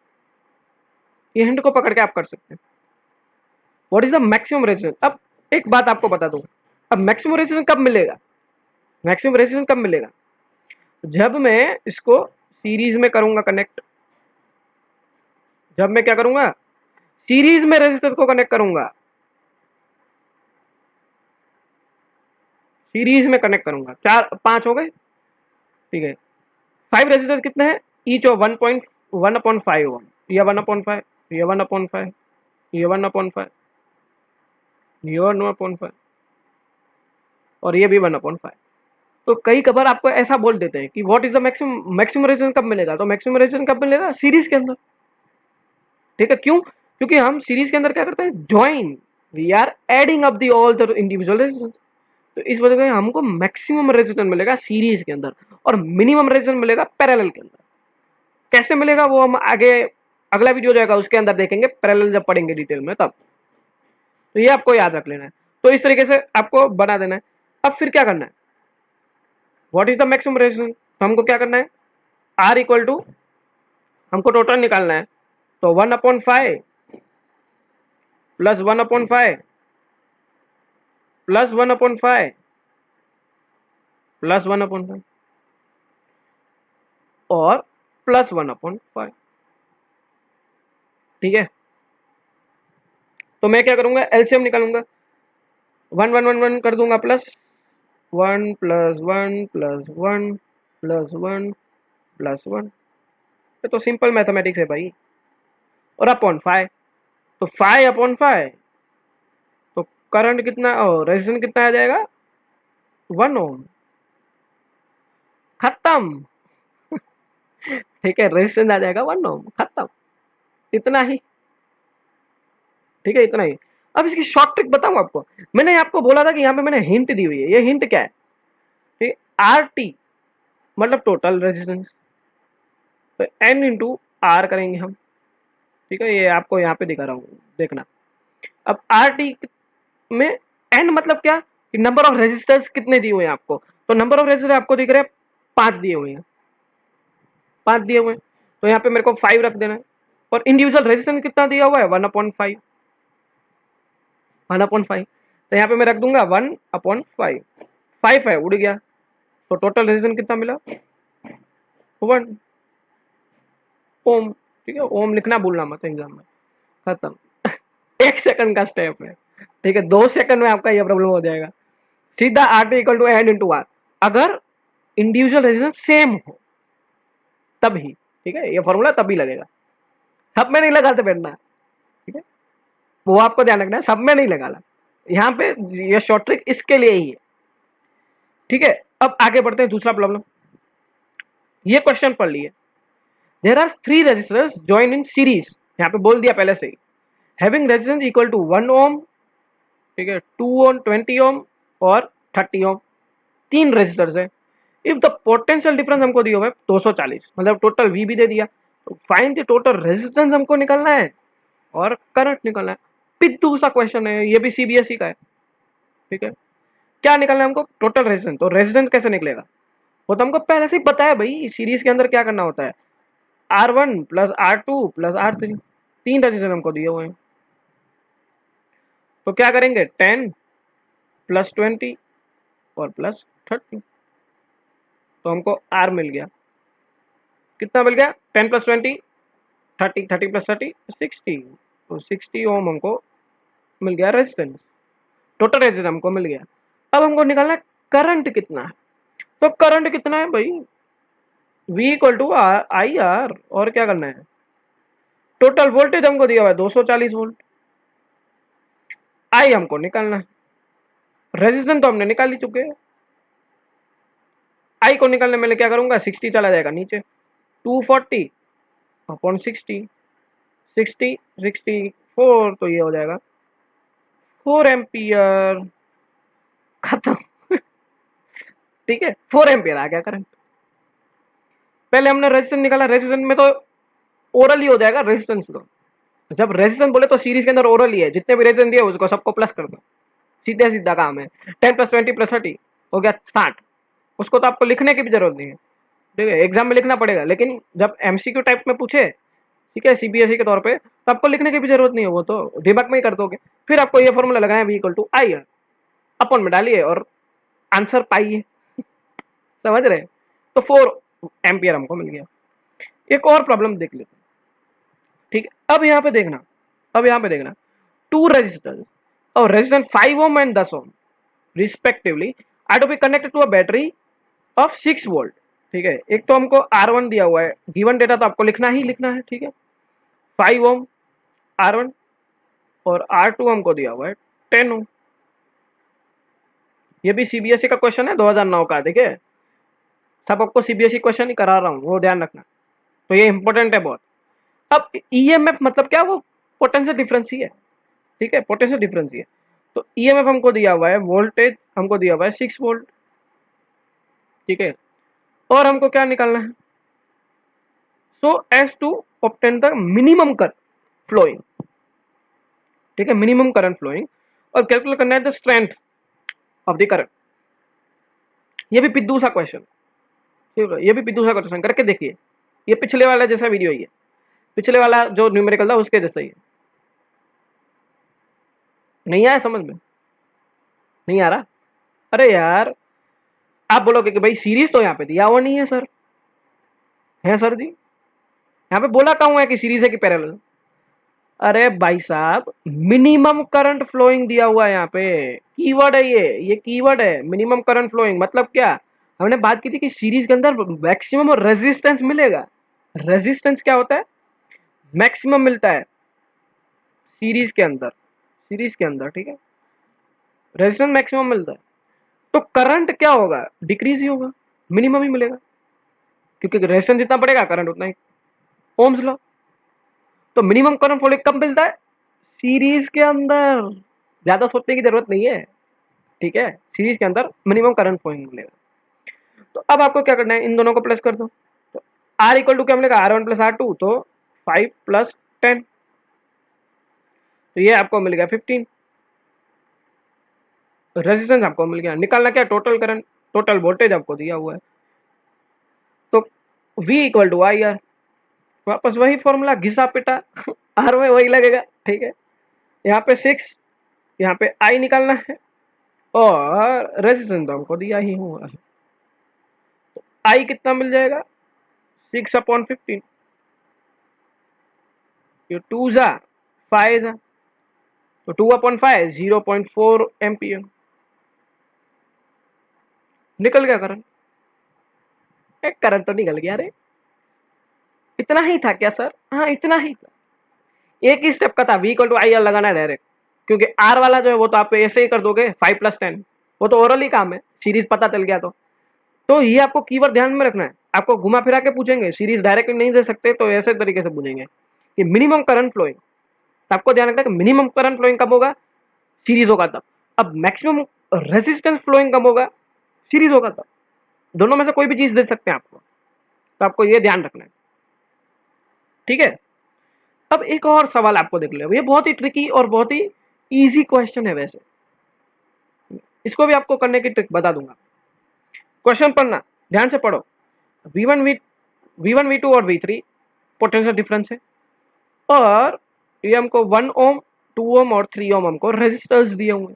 ये हिंट को पकड़ के आप कर सकते हैं, what is the maximum resistance. अब एक बात आपको बता दूं, अब मैक्सिमम रेजिस्टेंस कब मिलेगा, मैक्सिमम रेजिस्टेंस कब मिलेगा, जब मैं इसको सीरीज में करूंगा कनेक्ट, जब मैं क्या करूंगा सीरीज में रेजिस्टर को कनेक्ट करूंगा, सीरीज में कनेक्ट करूंगा, 4 5 हो गए, ठीक है, 5 रेजिस्टर कितने हैं, ईच ऑफ 1.1/5 ओम, ये 1/5, ये 1/5, ये 1/5, ये 1/5, और ये भी 1/5, तो कई कबार आपको ऐसा बोल देते हैं कि what is the maximum resistance कब मिलेगा, तो मैक्सिमम रेजिस्टेंस कब मिलेगा सीरीज के अंदर, ठीक है, क्यों, क्योंकि हम सीरीज के अंदर क्या करते हैं join, we are adding up the all the individual resistance, तो इस वजह से हमको मैक्सिमम रेजिस्टेंस मिलेगा सीरीज के अंदर, और मिनिमम रेजिस्टेंस मिलेगा पैरेलल के अंदर, कैसे मिलेगा वो हम आगे अगला वीडियो जाएगा उसके अंदर देखेंगे, पैरेलल जब पढ़ेंगे डिटेल में तब, तो ये आपको याद रख लेना है, तो इस तरीके से आपको बना देना है। अब फिर क्या करना है, what is the maximum resistance, तो हमको क्या करना है, आर इक्वल टू, हमको टोटल निकालना है, तो 1/5 प्लस 1/5 प्लस 1/5 प्लस 1/5 और प्लस 1/5। ठीक है, तो मैं क्या करूंगा, एलसीएम निकालूंगा, 1 कर दूंगा, plus 1 plus 1 plus 1 plus 1 plus 1। ये तो सिंपल मैथमेटिक्स है भाई। और अपॉन 5, तो 5/5, तो करंट कितना और रेजिस्टेंस कितना आ जाएगा, 1 ओम। खत्म। ठीक है, रेजिस्टेंस आ जाएगा 1 ओम, खत्म। इतना ही। ठीक है, इतना ही। अब इसकी शॉर्ट ट्रिक बताऊं आपको। मैंने आपको बोला था कि यहाँ पे मैंने हिंट दी हुई है, ये हिंट क्या है, ठीक, आर टी मतलब टोटल रेजिस्टेंस, तो एन इंटू आर करेंगे हम। ठीक है, ये आपको यहाँ पे दिखा रहा हूँ, देखना। अब आर टी में एन मतलब क्या, कि नंबर ऑफ रेजिस्टर्स कितने दिए हुए हैं आपको, तो नंबर ऑफ रेजिस्टर आपको दिख रहे हैं 5 दिए हुए हैं, 5 दिए हुए हैं, तो यहाँ पे मेरे को 5 रख देना है। और इंडिविजुअल रेजिस्टेंस कितना दिया हुआ है, 1/5, 1/5, तो यहाँ पे मैं रख दूंगा 1/5, 5 है उड़ गया, तो टोटल रेजिस्टेंस कितना मिला, 1 ओम। ठीक है, ओम लिखना भूलना मत एग्जाम में, खत्म। 1 सेकंड का स्टेप है। ठीक है, 2 सेकंड में आपका ये प्रॉब्लम हो जाएगा। सीधा R T equal to N into R, अगर इंडिविजुअल रेजिस्टेंस सेम हो तभी। ठीक है, ये फॉर्मूला तभी लगेगा, सब में नहीं लगाते बैठना। ठीक है, वो आपको ध्यान रखना है, सब में नहीं लगाना। यहाँ पे ये शॉर्ट ट्रिक इसके लिए ही है। ठीक है, अब आगे बढ़ते हैं, दूसरा प्रॉब्लम। ये क्वेश्चन पढ़ लिए, there are 3 resistors join in series, यहाँ पे बोल दिया पहले से ही, having resistance equal to 1 ohm, ठीक है, 2 ओम, 20 ओम और 30 ओम, 3 रेजिस्टर्स है। इफ द पोटेंशियल डिफरेंस हमको दिया हुआ है 240, मतलब टोटल वी भी दे दिया, तो फाइंड द टोटल रेजिस्टेंस हमको निकालना है और करंट निकालना है। पिद्दू सा क्वेश्चन है, ये भी सीबीएसई का है। ठीक है, क्या निकालना है हमको, टोटल रेजिस्टेंस। तो रेजिस्टेंस कैसे निकलेगा, वो तो हमको पहले से ही पता है भाई, सीरीज के अंदर क्या करना होता है, R1 plus R2 plus R3, 3 resistance हमको दिए हुए हैं। तो क्या करेंगे, 10 प्लस 20 और प्लस 30, तो हमको R मिल गया, कितना मिल गया, 10 प्लस 20 30, 30 प्लस 30 60, तो 60 ओम हमको मिल गया रेजिस्टेंस, टोटल रेजिस्टेंस हमको मिल गया। अब हमको निकालना है करंट कितना है, तो करंट कितना है भाई, V equal to I R, और क्या करना है, टोटल वोल्टेज हमको दिया हुआ है 240 वोल्ट, आई हमको निकालना है, रेजिस्टेंस तो हमने निकाल ही चुके हैं। आई को निकालने में क्या करूंगा, 60 चला जाएगा नीचे, 240 अपॉन 60, 60 64, तो ये हो जाएगा 4 एम्पियर, खत्म। ठीक है, 4 एम्पियर आ गया करंट। पहले हमने रेजिस्टेंस निकाला, रेजिस्टेंस में तो ओरल ही हो जाएगा रेजिस्टेंस, तो जब रेजिस्टेंस बोले तो सीरीज के अंदर ओरल ही है, जितने भी रेजिस्टेंस दिए उसको सबको प्लस कर दो, सीधे सीधा काम है। 10 प्लस 20 प्लस 30 हो गया 60, उसको तो आपको लिखने की भी जरूरत नहीं है। ठीक है, एग्जाम में लिखना पड़ेगा, लेकिन जब एमसीक्यू टाइप में पूछे, ठीक है, सीबीएसई के तौर पे, तो आपको लिखने की भी जरूरत नहीं है, वो तो दिमाग में ही कर दोगे। फिर आपको ये फॉर्मूला लगाना है, V equal to I R, अपन में डालिए और आंसर पाइए। समझ रहे, तो 4 एम्पियर हमको मिल गया। एक और प्रॉब्लम देख लेते हैं। ठीक है, अब यहाँ पे देखना, अब यहाँ पे देखना, 2 रेजिस्टर्स और resistance 5 ohm and 10 ohm respectively are to be connected to a battery of 6 volt. ठीक है, एक तो हमको R1 दिया हुआ है, गिवन डेटा तो आपको लिखना ही लिखना है। ठीक है, 5 ओम R1 और R2 हमको दिया हुआ है 10 ओम। ये भी सीबीएसई का क्वेश्चन है, 2009 का। देखिए, सब आपको सीबीएसई क्वेश्चन ही करा रहा हूँ, वो ध्यान रखना, तो ये इंपॉर्टेंट है बहुत। अब ईएमएफ मतलब क्या, वो पोटेंशियल डिफरेंस ही है। ठीक है, पोटेंशियल डिफरेंस ही है। तो ईएमएफ हमको दिया हुआ है, वोल्टेज हमको दिया हुआ है 6 वोल्ट। ठीक है, और हमको क्या निकालना है, so as to obtain the minimum current flowing. ठीक है, मिनिमम करंट फ्लोइंग, और कैलकुलेट करना है the strength of the current. ये भी पिद्दू सा क्वेश्चन। ठीक है, ये भी दूसरा क्वेश्चन करके देखिए, ये पिछले वाला जैसा वीडियो ही है, पिछले वाला जो न्यूमेरिकल था उसके जैसा ही है। नहीं आया समझ में? नहीं आ रहा? अरे यार, आप बोलोगे कि भाई सीरीज तो यहाँ पे दिया हुआ नहीं है सर। है सर जी, यहाँ पे बोला कहाँ हुआ है कि सीरीज है कि पैरेलल? अरे भाई साहब, मिनिमम करंट फ्लोइंग दिया हुआ है यहाँ पे, कीवर्ड है ये कीवर्ड है मिनिमम करंट फ्लोइंग। मतलब क्या, हमने बात की थी कि सीरीज के अंदर मैक्सिमम रेजिस्टेंस मिलेगा। रेजिस्टेंस क्या होता है? मैक्सिमम मिलता है सीरीज के अंदर, सीरीज के अंदर, ठीक है, रेजिस्टेंस मैक्सिमम मिलता है। तो करंट क्या होगा? डिक्रीज ही होगा, मिनिमम ही मिलेगा, क्योंकि रेजिस्टेंस जितना बढ़ेगा करंट उतना ही। Ohm's law. तो मिनिमम करंट फ्लो कब मिलता है? सीरीज के अंदर। ज्यादा सोचने की जरूरत नहीं है, ठीक है, सीरीज के अंदर मिनिमम करंट फ्लोइंग मिलेगा। तो अब आपको क्या करना है, इन दोनों को प्लस कर दो। तो आर इक्वल टू क्या मिलेगा? R1 प्लस R2, तो 5 प्लस 10, तो ये आपको मिल गया 15। रेजिस्टेंस आपको मिल गया। निकालना क्या? टोटल करंट, टोटल वोल्टेज आपको दिया हुआ है। तो V equal to I R, वापस वही फॉर्मूला घिसा पिटा आर में वही लगेगा, ठीक है। यहाँ पे 6, यहाँ पे आई निकालना है, और रेजिस्टेंस तो हमको दिया ही हुआ है। तो आई कितना मिल जाएगा? 6/15, ये 2 जा 5 जा, तो 2/5 0.4 एम्पियर निकल गया करंट। एक करंट तो निकल गया रे। इतना ही था क्या सर? हाँ इतना ही था, एक ही स्टेप का था। V equal to I R लगाना है डायरेक्ट, क्योंकि आर वाला जो है वो तो आप ऐसे ही कर दोगे 5 प्लस 10, वो तो ओरल ही काम है, सीरीज पता चल गया। तो ये आपको कीवर्ड ध्यान में रखना है। आपको घुमा फिरा के पूछेंगे, सीरीज डायरेक्ट नहीं दे सकते, तो ऐसे तरीके से पूछेंगे कि मिनिमम करंट फ्लोइंग। आपको ध्यान रखना है कि मिनिमम करंट फ्लोइंग कब होगा? सीरीज होगा तब। अब मैक्सिमम रेजिस्टेंस फ्लोइंग कब होगा? सीरीज होगा तब। दोनों में से कोई भी चीज दे सकते हैं आपको, तो आपको ये ध्यान रखना है, ठीक है। अब एक और सवाल आपको देख लो, ये बहुत ही ट्रिकी और बहुत ही इजी क्वेश्चन है वैसे, इसको भी आपको करने की ट्रिक बता दूंगा। क्वेश्चन पढ़ना, ध्यान से पढ़ो। V1 V2 और V3 पोटेंशियल डिफरेंस है, और ये हमको 1 ओम 2 ओम और 3 ओम हमको रेजिस्टर्स दिए हुए,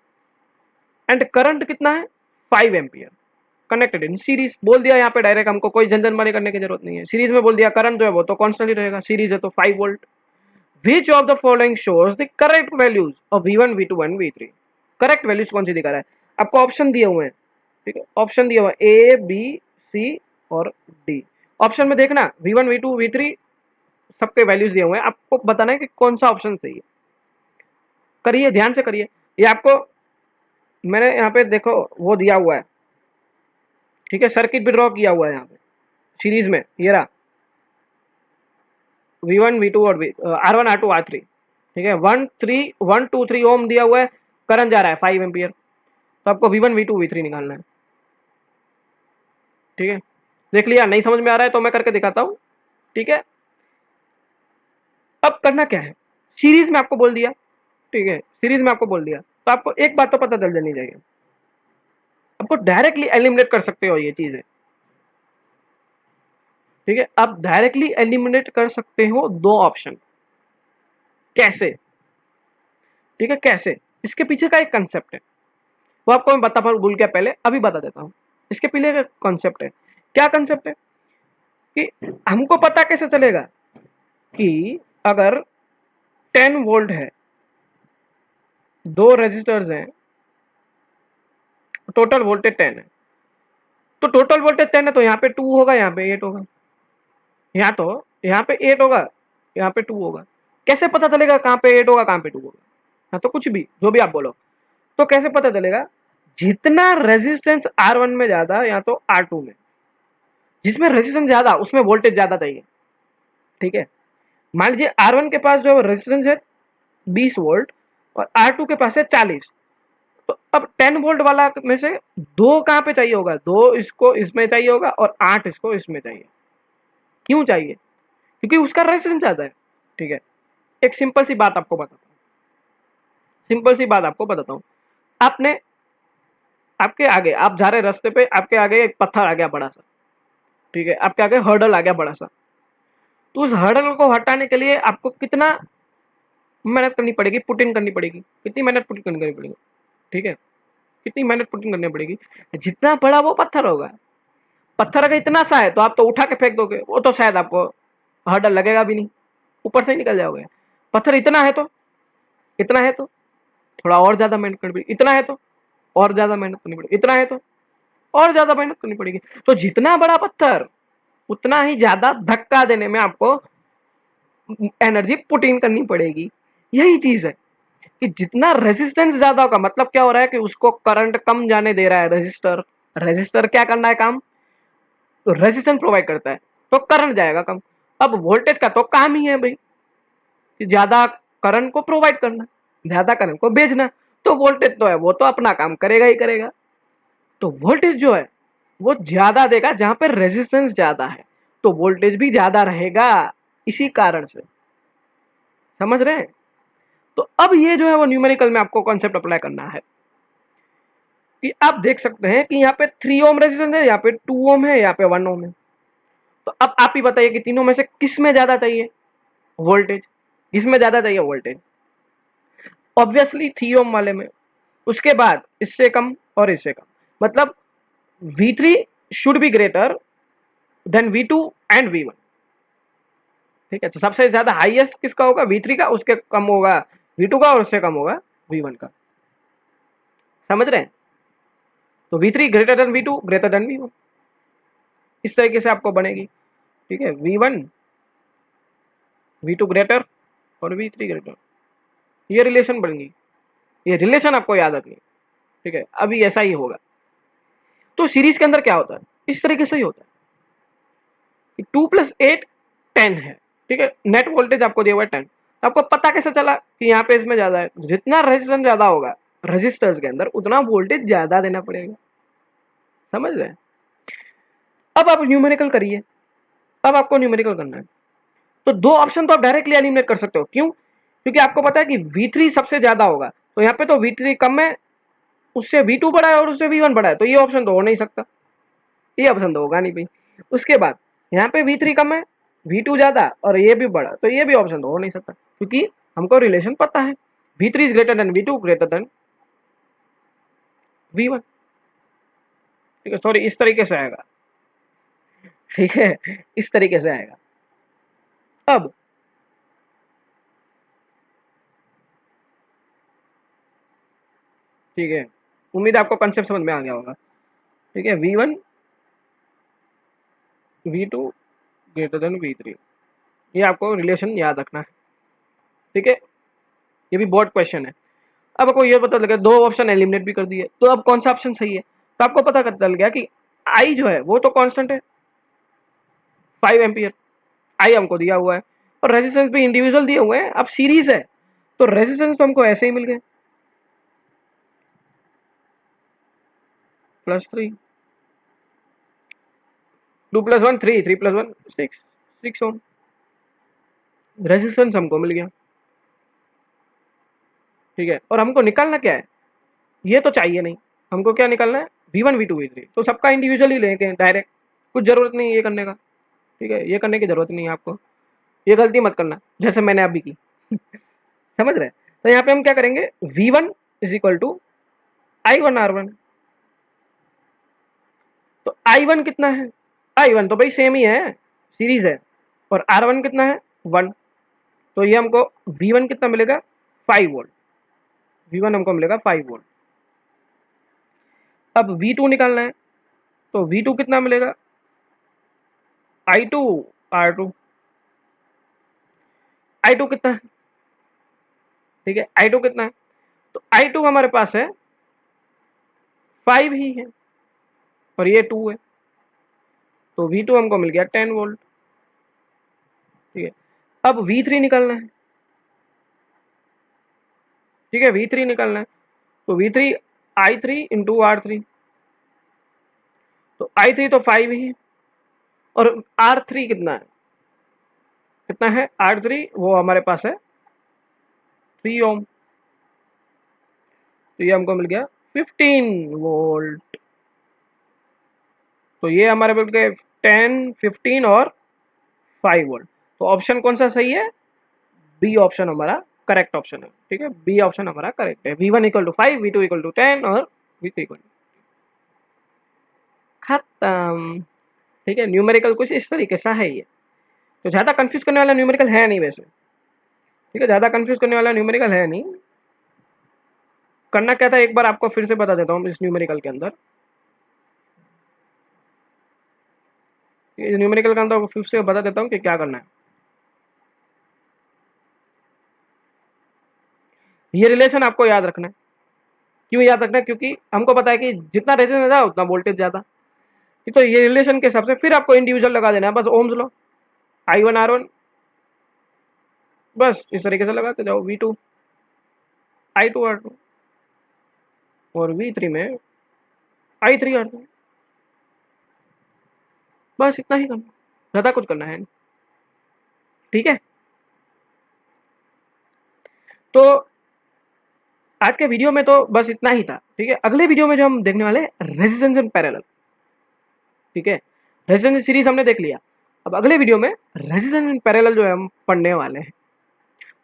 एंड करंट कितना है? 5 एम्पियर कनेक्टेड इन सीरीज। बोल दिया यहाँ पे डायरेक्ट, हमको कोई झंझट करने की जरूरत नहीं है। सीरीज में बोल दिया करंट जो है वो तो कांस्टेंट ही रहेगा, सीरीज है तो 5 volt. Which of the following shows the correct values of V1 V2 and V3? Correct values कौन सी दिखा रहा है? आपको ऑप्शन दिए हुए हैं, ठीक है, ऑप्शन दिया हुआ है A B C और D। ऑप्शन में देखना V1 V2 V3 सबके वैल्यूज दिए हुए हैं, आपको बताना है कि कौन सा ऑप्शन सही है। करिए, ध्यान से करिए। ये आपको मैंने यहाँ पे देखो वो दिया हुआ है, ठीक है, सर्किट भी ड्रॉ किया हुआ है यहाँ पे सीरीज में, ये रहा V1 V2 और R1 R2 R3, ठीक है, 1 2 3 ओम दिया हुआ है, करंट जा रहा है 5 एम्पियर। तो आपको V1 V2 V3 निकालना है, ठीक है। देख लिया? नहीं समझ में आ रहा है तो मैं करके दिखाता हूँ, ठीक है। अब करना क्या है, सीरीज में आपको बोल दिया, ठीक है, सीरीज में आपको बोल दिया, तो आपको एक बात तो पता चल जानी चाहिए, आपको डायरेक्टली एलिमिनेट कर सकते हो ये चीजें, ठीक है। आप डायरेक्टली एलिमिनेट कर सकते हो दो ऑप्शन। कैसे? ठीक है, कैसे? इसके पीछे का एक कंसेप्ट है, वो आपको मैं बता भूल गया पहले, अभी बता देता हूँ। इसके पीछे का कॉन्सेप्ट है, क्या कंसेप्ट है कि हमको पता कैसे चलेगा कि अगर 10 वोल्ट है, दो रेजिस्टर्स हैं, टोटल वोल्टेज 10 है, तो टोटल वोल्टेज 10 है, तो यहाँ पे 2 होगा, यहाँ पे 8 होगा, यहाँ पे 8 होगा, यहाँ पे 2 होगा। कैसे पता चलेगा कहाँ पे 8 होगा कहाँ पे 2 होगा? हाँ, तो कुछ भी जो भी आप बोलो, तो कैसे पता चलेगा? जितना रेजिस्टेंस R1 में ज्यादा या तो R2 में, जिसमें रेजिस्टेंस ज्यादा उसमें वोल्टेज ज्यादा चाहिए, ठीक है। मान लीजिए R1 के पास जो रेजिस्टेंस है 20 वोल्ट और R2 के पास है 40, तो अब 10 वोल्ट वाला में से दो कहाँ पे चाहिए होगा? दो इसको इसमें चाहिए होगा और 8 इसको इसमें चाहिए। क्यों चाहिए? क्योंकि उसका रेजिस्टेंस ज्यादा है, ठीक है। एक सिंपल सी बात आपको बताता हूँ, सिंपल सी बात आपको बताता हूँ। आपने आपके आगे, आप जा रहे रास्ते पे, आपके आगे एक पत्थर आ गया बड़ा सा, ठीक है, आपके आगे हर्डल आ गया बड़ा सा। तो उस हर्डल को हटाने के लिए आपको कितना मेहनत करनी पड़ेगी, पुट इन करनी पड़ेगी, कितनी मेहनत पुट इन करनी पड़ेगी, ठीक है, कितनी मेहनत पुट इन करनी पड़ेगी। जितना बड़ा वो पत्थर होगा, पत्थर अगर इतना सा है तो आप तो उठा के फेंक दोगे, वो तो शायद आपको हर्डल लगेगा भी नहीं, ऊपर से ही निकल जाओगे। पत्थर इतना है तो, इतना है तो थोड़ा और ज्यादा मेहनत करनी पड़ेगी, इतना है तो और ज्यादा मेहनत करनी पड़ेगी, इतना है तो और ज्यादा मेहनत करनी पड़ेगी। तो जितना बड़ा पत्थर उतना ही ज्यादा धक्का देने में आपको एनर्जी पुट इन करनी पड़ेगी। यही चीज है कि जितना रेजिस्टेंस ज्यादा होगा, मतलब क्या हो रहा है कि उसको करंट कम जाने दे रहा है रजिस्टर। रजिस्टर क्या करना है काम, तो रेजिस्टेंस प्रोवाइड करता है, तो करंट जाएगा कम। अब वोल्टेज का तो काम ही है भाई कि ज्यादा करंट को प्रोवाइड करना, ज्यादा करंट को भेजना। तो वोल्टेज तो है वो तो अपना काम करेगा ही करेगा। तो वोल्टेज जो है वो ज्यादा देगा जहां पर रेजिस्टेंस ज्यादा है, तो वोल्टेज भी ज्यादा रहेगा इसी कारण से। समझ रहे हैं? तो अब ये जो है वो न्यूमेरिकल में आपको कॉन्सेप्ट अप्लाई करना है कि आप देख सकते हैं कि यहाँ पे 3 ओम रेजिस्टेंस है, यहाँ पे 2 ओम है, यहाँ पे 1 ओम है। तो अब आप ही बताइए कि तीनों में से किस में ज्यादा चाहिए वोल्टेज, किसमें ज्यादा चाहिए वोल्टेज? ऑब्वियसली 3 ओम वाले में। उसके बाद इससे कम और इससे कम, मतलब V3 should be greater than V2 and V1। ठीक है, तो सबसे ज्यादा हाईएस्ट किसका होगा, V3 का, उसके कम होगा V2 का, और उससे कम होगा V1 का। समझ रहे हैं? तो V3 greater than V2 greater than V1, इस तरीके से आपको बनेगी। ठीक है, V1 V2 ग्रेटर और V3 ग्रेटर, ये रिलेशन बनेगी। ये रिलेशन आपको याद रखनी है। ठीक है, अभी ऐसा ही होगा। तो सीरीज के अंदर क्या होता है, इस तरीके से ही होता है कि 2 + 8 10 है। ठीक है, नेट वोल्टेज आपको दिया हुआ है 10। आपको पता कैसे चला कि यहाँ पे इसमें ज्यादा है? जितना रेजिस्टेंस ज्यादा होगा रजिस्टर्स के अंदर, उतना वोल्टेज ज्यादा देना पड़ेगा। समझ रहे हैं? अब आप न्यूमेरिकल करिए। अब आपको न्यूमेरिकल करना है तो दो ऑप्शन तो आप डायरेक्टली एलिमिनेट कर सकते हो। क्यों? क्योंकि आपको पता है कि V3 सबसे ज्यादा होगा, तो यहाँ पे तो V3 कम है, उससे V2 बड़ा है और उससे V1 बड़ा है, तो ये ऑप्शन तो हो नहीं सकता, ये ऑप्शन तो होगा नहीं भाई। उसके बाद यहाँ पे V3 कम है, V2 ज्यादा और ये भी बड़ा, तो ये भी ऑप्शन तो हो नहीं सकता, क्योंकि हमको रिलेशन पता है V3 is greater than V2 greater than V1। ठीक है, सॉरी, इस तरीके से आएगा। ठीक है, इस तरीके से आएगा। अब ठीक है, उम्मीद है आपको कंसेप्ट समझ में आ गया होगा। ठीक है, V1 V2 greater than V3, ये आपको रिलेशन याद रखना है। ठीक है, ये भी बोर्ड क्वेश्चन है। अब आपको ये पता लगा, दो ऑप्शन एलिमिनेट भी कर दिए, तो अब कौन सा ऑप्शन सही है? तो आपको पता चल गया कि आई जो है वो तो कांस्टेंट है 5 एम्पियर, आई हमको दिया हुआ है, और रेजिस्टेंस भी इंडिविजुअल दिए हुए हैं। अब सीरीज है तो रेजिस्टेंस तो हमको ऐसे ही मिल गए, +3, 2 + 1 3, 3 + 1 6, 6 ओम रेजिस्टेंस हमको मिल गया। ठीक है, और हमको निकालना क्या है, ये तो चाहिए नहीं, हमको क्या निकालना है, V1 V2 V3, तो सबका इंडिविजुअली लेंगे डायरेक्ट, कुछ जरूरत नहीं है ये करने का। ठीक है, ये करने की जरूरत नहीं है आपको, ये गलती मत करना जैसे मैंने अभी की। समझ रहे? तो यहाँ पे हम क्या करेंगे, V1 = I1R1। तो I1 कितना है, I1 तो भाई सेम ही है, सीरीज है, और R1 कितना है, 1। तो ये हमको V1 कितना मिलेगा, 5 वोल्ट। V1 हमको मिलेगा 5 वोल्ट। अब V2 निकालना है, तो V2 कितना मिलेगा, I2 R2। I2 कितना है, ठीक है, I2 कितना है, तो I2 हमारे पास है 5 ही है, और ये 2 है, तो V2 हमको मिल गया 10 वोल्ट। ठीक है, अब V3 निकालना है। ठीक है, V3 निकालना है, तो V3 I3 × R3, तो I3 तो 5 ही है, और R3 कितना है, कितना है R3, वो हमारे पास है 3 ओम, तो ये हमको मिल गया 15 वोल्ट। तो ये हमारे मिल गए 10, 15 और 5 वोल्ट। तो ऑप्शन कौन सा सही है? बी ऑप्शन हमारा करेक्ट ऑप्शन है। ठीक है, बी ऑप्शन हमारा करेक्ट है। V1 equal to 5, V2 equal to 10 और V3 इक्वल टू, खत्म। ठीक है, न्यूमेरिकल कुछ इस तरीके से है ये। तो ज़्यादा कंफ्यूज करने वाला न्यूमेरिकल है नहीं वैसे। ठीक है, ज़्यादा कंफ्यूज करने वाला न्यूमेरिकल है नहीं। करना क्या था एक बार आपको फिर से बता देता हूँ इस न्यूमेरिकल के अंदर। इस न्यूमेरिकल के अंदर फिर से बता देता हूँ कि क्या करना है। ये रिलेशन आपको याद रखना है। क्यों याद रखना है? क्योंकि हमको पता है कि जितना रेजिस्टेंस ज़्यादा उतना वोल्टेज ज़्यादा। तो ये रिलेशन के हिसाब से फिर आपको इंडिविजुअल लगा देना है, बस ओम्स लो, I1 R1, बस इस तरीके से लगाते जाओ। V2 I2 R2 और V3 में I3 R3, बस इतना ही करना, ज़्यादा कुछ करना है नहीं। ठीक है, तो आज के वीडियो में तो बस इतना ही था। ठीक है, अगले वीडियो में जो हम देखने वाले रेजिस्टेंस इन पैरेलल। ठीक है, रेजिस्टेंस सीरीज हमने देख लिया। अब अगले वीडियो में रेजिस्टेंस इन पैरेलल जो है हम पढ़ने वाले हैं।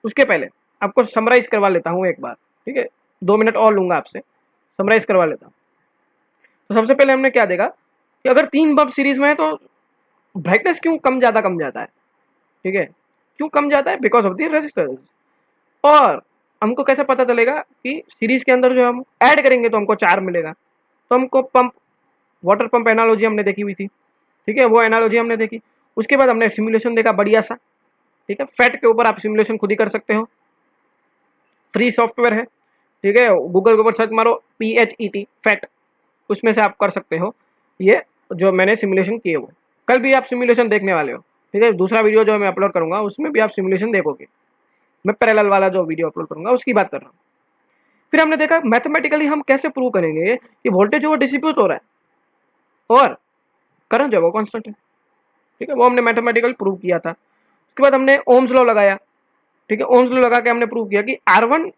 उसके पहले आपको समराइज करवा लेता हूँ एक बार। ठीक है, 2 मिनट और लूंगा आपसे, समराइज करवा लेता हूँ। तो सबसे पहले हमने क्या देखा कि अगर 3 बल्ब सीरीज में है तो ब्राइटनेस क्यों कम जाता है। ठीक है, क्यों कम जाता है? Because of the resistance. और हमको कैसे पता चलेगा कि सीरीज के अंदर जो हम ऐड करेंगे तो हमको 4 मिलेगा। तो हमको पंप, वाटर पंप एनालॉजी हमने देखी हुई थी। ठीक है, वो एनालॉजी हमने देखी। उसके बाद हमने सिमुलेशन देखा बढ़िया सा। ठीक है, फैट के ऊपर आप सिमुलेशन खुद ही कर सकते हो, फ्री सॉफ्टवेयर है। ठीक है, गूगल के ऊपर सर्च मारो PHET फैट, उसमें से आप कर सकते हो ये जो मैंने सिमुलेशन किए हुए। कल भी आप सिमुलेशन देखने वाले हो। ठीक है, दूसरा वीडियो जो मैं अपलोड करूंगा उसमें भी आप सिमुलेशन देखोगे। मैं पैरेलल वाला जो वीडियो अपलोड करूंगा उसकी बात कर रहा हूँ। फिर हमने देखा मैथमेटिकली हम कैसे प्रूव करेंगे कि वोल्टेज जो वो डिस्ट्रीब्यूट हो रहा है और करंट जो है वो कांस्टेंट है। ठीक है, वो हमने मैथमेटिकली प्रूव किया था। उसके बाद हमने ओम्स लॉ लगाया। ठीक है, ओम्स लॉ लगा के हमने प्रूव किया कि R1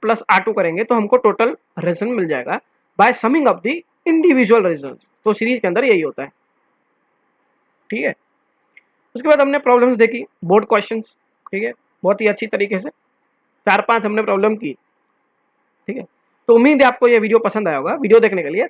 प्लस R2 करेंगे तो हमको टोटल रेजिस्टेंस मिल जाएगा by summing of the individual resistance. तो सीरीज के अंदर यही होता है। ठीक है, उसके बाद हमने प्रॉब्लम्स देखी, बोर्ड क्वेश्चंस। ठीक है, बहुत ही अच्छी तरीके से 4-5 हमने प्रॉब्लम की। ठीक है, तो उम्मीद है आपको ये वीडियो पसंद आया होगा। वीडियो देखने के लिए